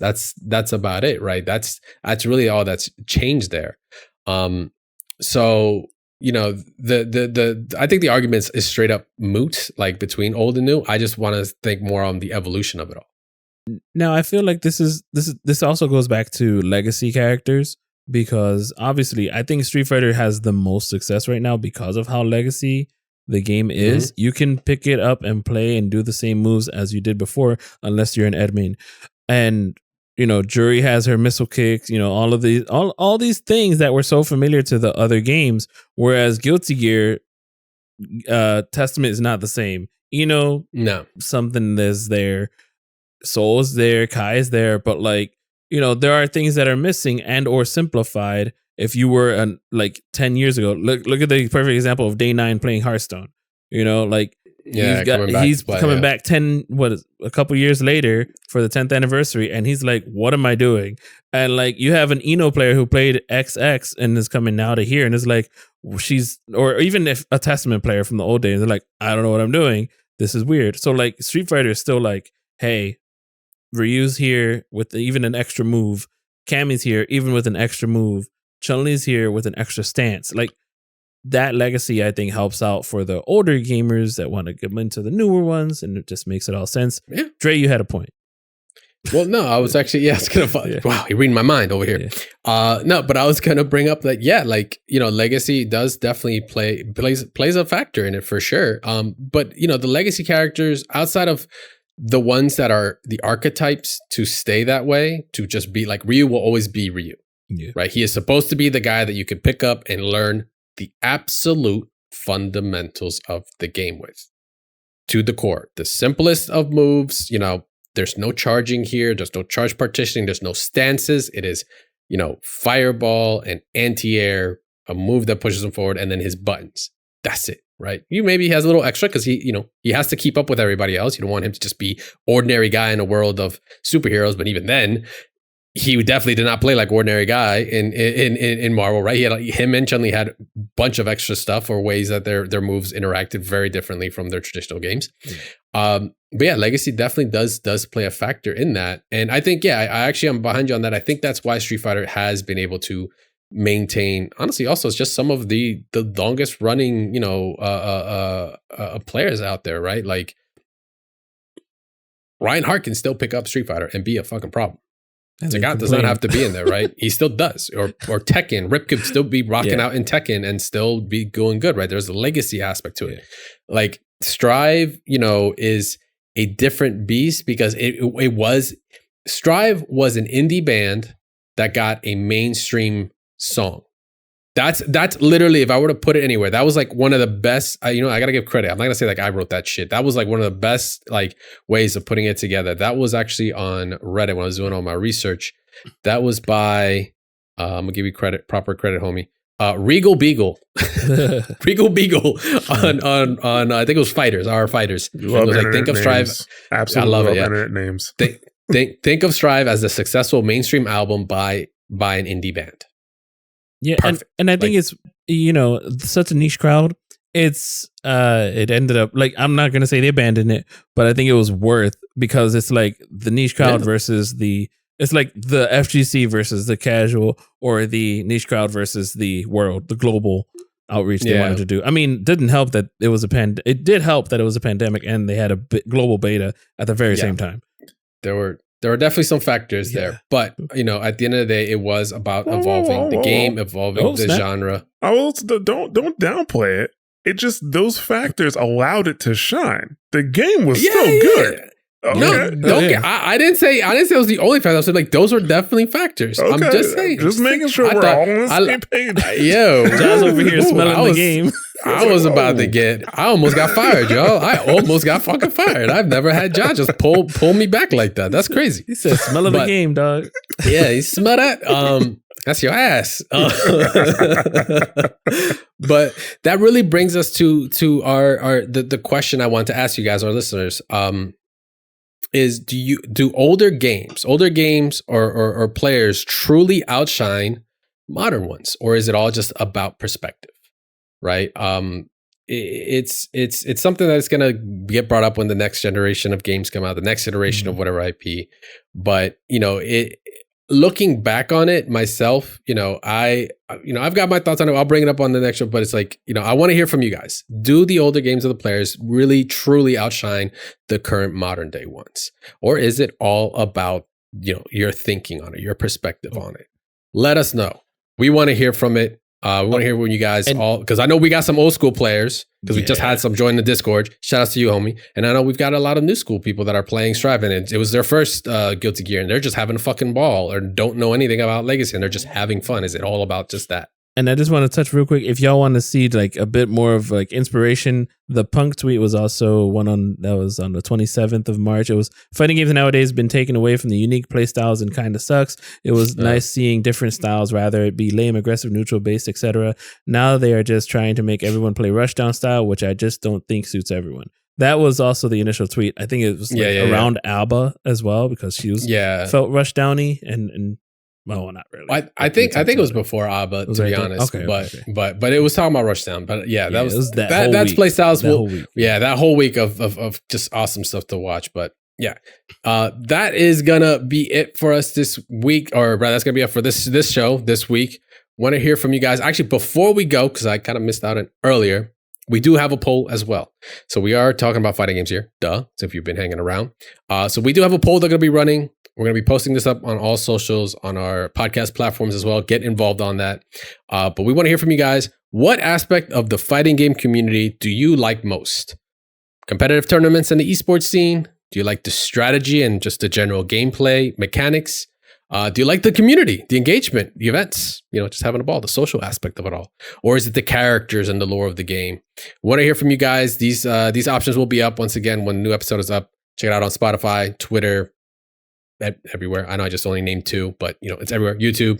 about it, right? That's really all that's changed there. So, I think the argument is straight up moot, like between old and new. I just want to think more on the evolution of it all. Now, I feel like this also goes back to legacy characters, because obviously I think Street Fighter has the most success right now because of how legacy the game is. You can pick it up and play and do the same moves as you did before, unless you're an admin. And Jury has her missile kicks, all of these, all these things that were so familiar to the other games, whereas Guilty Gear Testament is not the same. No. Something is there. Soul is there, Kai is there, but like, there are things that are missing and or simplified. If you were like 10 years ago, look at the perfect example of Day 9 playing Hearthstone. Like Yeah, he's coming back a couple years later for the 10th anniversary, and he's like, "What am I doing?" And like, you have an Eno player who played XX and is coming now to here, and is like, or even if a Testament player from the old days, they're like, "I don't know what I'm doing. This is weird." So like, Street Fighter is still like, "Hey, Ryu's here with even an extra move. Cammy's here even with an extra move. Chun-Li's here with an extra stance." Like, that legacy, I think, helps out for the older gamers that want to get into the newer ones, and it just makes it all sense. Yeah. Dre, you had a point. Well, no, I was actually, it's gonna. Wow, you're reading my mind over here. Yeah. No, but I was gonna bring up that, legacy does definitely plays a factor in it for sure. But the legacy characters, outside of the ones that are the archetypes to stay that way, to just be like, Ryu will always be Ryu, right? He is supposed to be the guy that you can pick up and learn the absolute fundamentals of the game with, to the core. The simplest of moves, there's no charging here. There's no charge partitioning. There's no stances. It is, fireball and anti-air, a move that pushes him forward, and then his buttons. That's it, right? Maybe he has a little extra because he has to keep up with everybody else. You don't want him to just be ordinary guy in a world of superheroes. But even then, he definitely did not play like ordinary guy in Marvel, right? Him and Chun-Li had a bunch of extra stuff or ways that their moves interacted very differently from their traditional games. But yeah, legacy definitely does play a factor in that. And I think, I'm behind you on that. I think that's why Street Fighter has been able to maintain, honestly, also it's just some of the longest running, players out there, right? Like, Reinhardt can still pick up Street Fighter and be a fucking problem. Zagat does not have to be in there, right? He still does. Or Tekken. Rip could still be rocking out in Tekken and still be going good, right? There's a legacy aspect to it. Like, Strive, is a different beast because Strive was an indie band that got a mainstream song. That's literally, if I were to put it anywhere, that was like one of the best, I gotta give credit. I'm not gonna say like I wrote that shit. That was like one of the best like ways of putting it together. That was actually on Reddit when I was doing all my research. That was by, I'm gonna give you proper credit, homie. Regal Beagle. Regal Beagle on I think it was Our Fighters. It was like, think of Strive. Absolutely, I love it. Internet names. Think of Strive as a successful mainstream album by an indie band. Yeah, and I think it's such a niche crowd. It ended up like, I'm not gonna say they abandoned it, but I think it was worth, because it's like the niche crowd versus it's like the FGC versus the casual, or the niche crowd versus the global outreach they wanted to do. I mean, it didn't help that it was it did help that it was a pandemic and they had a global beta at the very same time. There were definitely some factors there, but at the end of the day, it was about evolving the game, evolving the genre. Don't downplay it. It just, those factors allowed it to shine. The game was still good. Okay. No, I didn't say it was the only factor. I said like those were definitely factors. Okay. I'm just saying, making sure we're all on the same page. Yo, John's over here smelling the game. I was about to I almost got fired, y'all. I almost got fucking fired. I've never had John just pull me back like that. That's crazy. He said, "Smell of the game, dog." Yeah, you smell that? That's your ass. But that really brings us to our the question I want to ask you guys, our listeners. Is do older games or players truly outshine modern ones, or is it all just about perspective? Right. It's something that's going to get brought up when the next generation of games come out, the next iteration of whatever IP. But, looking back on it myself, I've got my thoughts on it. I'll bring it up on the next one, but it's like, I want to hear from you guys. Do the older games of the players really truly outshine the current modern day ones? Or is it all about, your thinking on it, your perspective on it? Let us know. We want to hear from it. We want to hear when you guys because I know we got some old school players, because we just had some join the Discord. Shout out to you, homie. And I know we've got a lot of new school people that are playing Strive, and it was their first Guilty Gear, and they're just having a fucking ball, or don't know anything about Legacy, and they're just having fun. Is it all about just that? And I just want to touch real quick, if y'all want to see like a bit more of like inspiration, the Punk tweet was also one that was on the 27th of March. It was, fighting games nowadays been taken away from the unique play styles and kind of sucks. It was nice seeing different styles, rather it be lame, aggressive, neutral, based, etc. Now they are just trying to make everyone play rushdown style, which I just don't think suits everyone. That was also the initial tweet. I think it was around A.B.A as well, because she was felt Rush Downy and well, not really. I think it was before A.B.A, to be honest. But it was talking about Rushdown. But that's play styles. That whole week of just awesome stuff to watch. But that is gonna be it for us this week, or rather, that's gonna be it for this show this week. Want to hear from you guys. Actually, before we go, because I kind of missed out on earlier, we do have a poll as well. So we are talking about fighting games here. So if you've been hanging around. So we do have a poll that's going to be running. We're going to be posting this up on all socials, on our podcast platforms as well. Get involved on that. But we want to hear from you guys. What aspect of the fighting game community do you like most? Competitive tournaments and the esports scene? Do you like the strategy and just the general gameplay mechanics? Do you like the community, the engagement, the events, just having a ball, the social aspect of it all? Or is it the characters and the lore of the game? Want to hear from you guys. These options will be up once again when the new episode is up. Check it out on Spotify, Twitter, everywhere. I know I just only named 2, but it's everywhere. YouTube,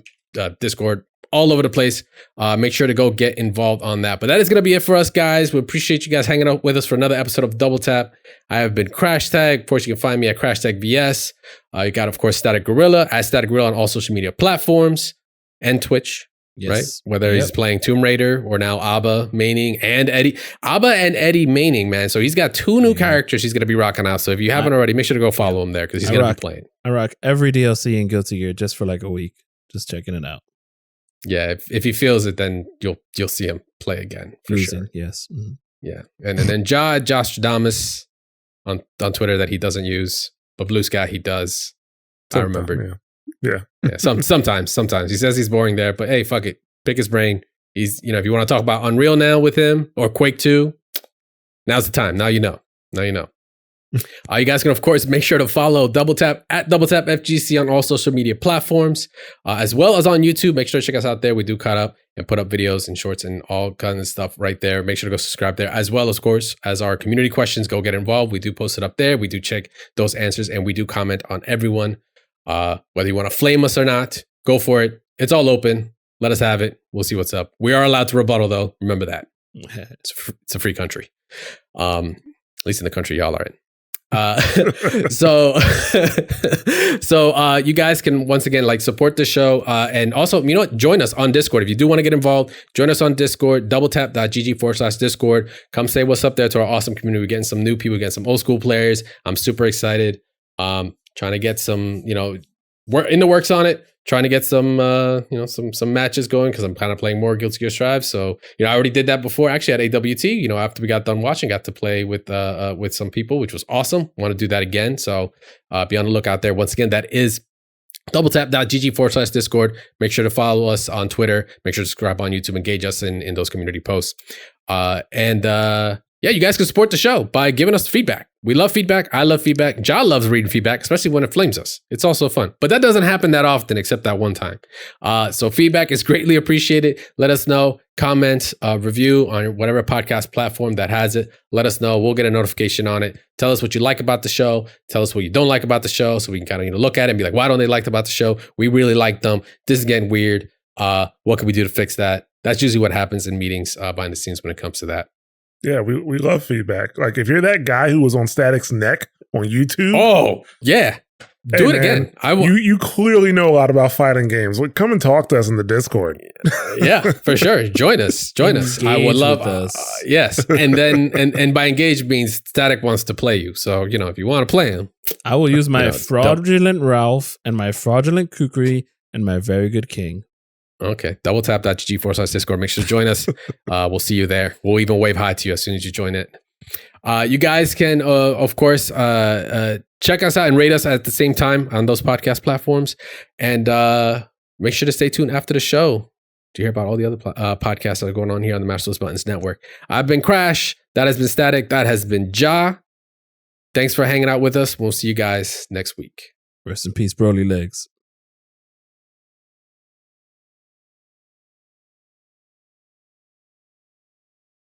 Discord, all over the place. Make sure to go get involved on that. But that is going to be it for us, guys. We appreciate you guys hanging out with us for another episode of Double Tap. I have been Crashtag. Of course, you can find me at Crashtag VS. You got, of course, StaticGorilla at StaticGorilla on all social media platforms and Twitch. Yes. Right? Whether he's playing Tomb Raider or now A.B.A maining and Eddy. A.B.A and Eddy maining, man. So he's got 2 new characters he's going to be rocking out. So if you haven't already, make sure to go follow him there because he's going to be playing. I rock every DLC in Guilty Gear just for like a week. Just checking it out. Yeah, if he feels it, then you'll see him play again for sure. Yes. Mm-hmm. Yeah, and then Josh Damas on Twitter that he doesn't use, but Blue Sky he does. I remember. Yeah. Sometimes he says he's boring there, but hey, fuck it, pick his brain. He's if you want to talk about Unreal now with him or Quake 2, now's the time. Now you know. You guys can, of course, make sure to follow Double Tap at Double Tap FGC on all social media platforms, as well as on YouTube. Make sure to check us out there. We do cut up and put up videos and shorts and all kinds of stuff right there. Make sure to go subscribe there, as well, of course, as our community questions. Go get involved. We do post it up there. We do check those answers, and we do comment on everyone. Whether you want to flame us or not, go for it. It's all open. Let us have it. We'll see what's up. We are allowed to rebuttal, though. Remember that. It's a free country. At least in the country y'all are in. So you guys can once again support the show, and also join us on Discord if you do want to get involved. Join us on Discord, doubletap.gg/Discord. Come say what's up there to our awesome community. We're getting some new people, getting some old school players. I'm super excited. Trying to get some we're in the works on it. Trying to get some some matches going because I'm kind of playing more Guilty Gear Strive. So I already did that before actually at AWT. After we got done watching, got to play with some people, which was awesome. Want to do that again. So be on the lookout there. Once again, that is doubletap.gg/Discord. Make sure to follow us on Twitter. Make sure to subscribe on YouTube. Engage us in those community posts. Yeah, you guys can support the show by giving us feedback. We love feedback. I love feedback. Ja loves reading feedback, especially when it flames us. It's also fun. But that doesn't happen that often except that one time. So feedback is greatly appreciated. Let us know. Comment, review on whatever podcast platform that has it. Let us know. We'll get a notification on it. Tell us what you like about the show. Tell us what you don't like about the show so we can kind of look at it and be like, why don't they like about the show? We really like them. This is getting weird. What can we do to fix that? That's usually what happens in meetings behind the scenes when it comes to that. Yeah, we love feedback. Like if you're that guy who was on Static's neck on YouTube. Oh, yeah. Do it again. You clearly know a lot about fighting games. Come and talk to us in the Discord. Yeah, for sure. Join us. I would love us. Yes. And then and by engage means Static wants to play you. So, if you want to play him. I will use my fraudulent Ralph and my fraudulent Kukri and my very good King. Okay. Doubletap.gg/Discord. Make sure to join us. We'll see you there. We'll even wave hi to you as soon as you join it. You guys can, of course, check us out and rate us at the same time on those podcast platforms. And make sure to stay tuned after the show to hear about all the other podcasts that are going on here on the Master Those Buttons Network. I've been Crash. That has been Static. That has been Ja. Thanks for hanging out with us. We'll see you guys next week. Rest in peace, Broly Legs.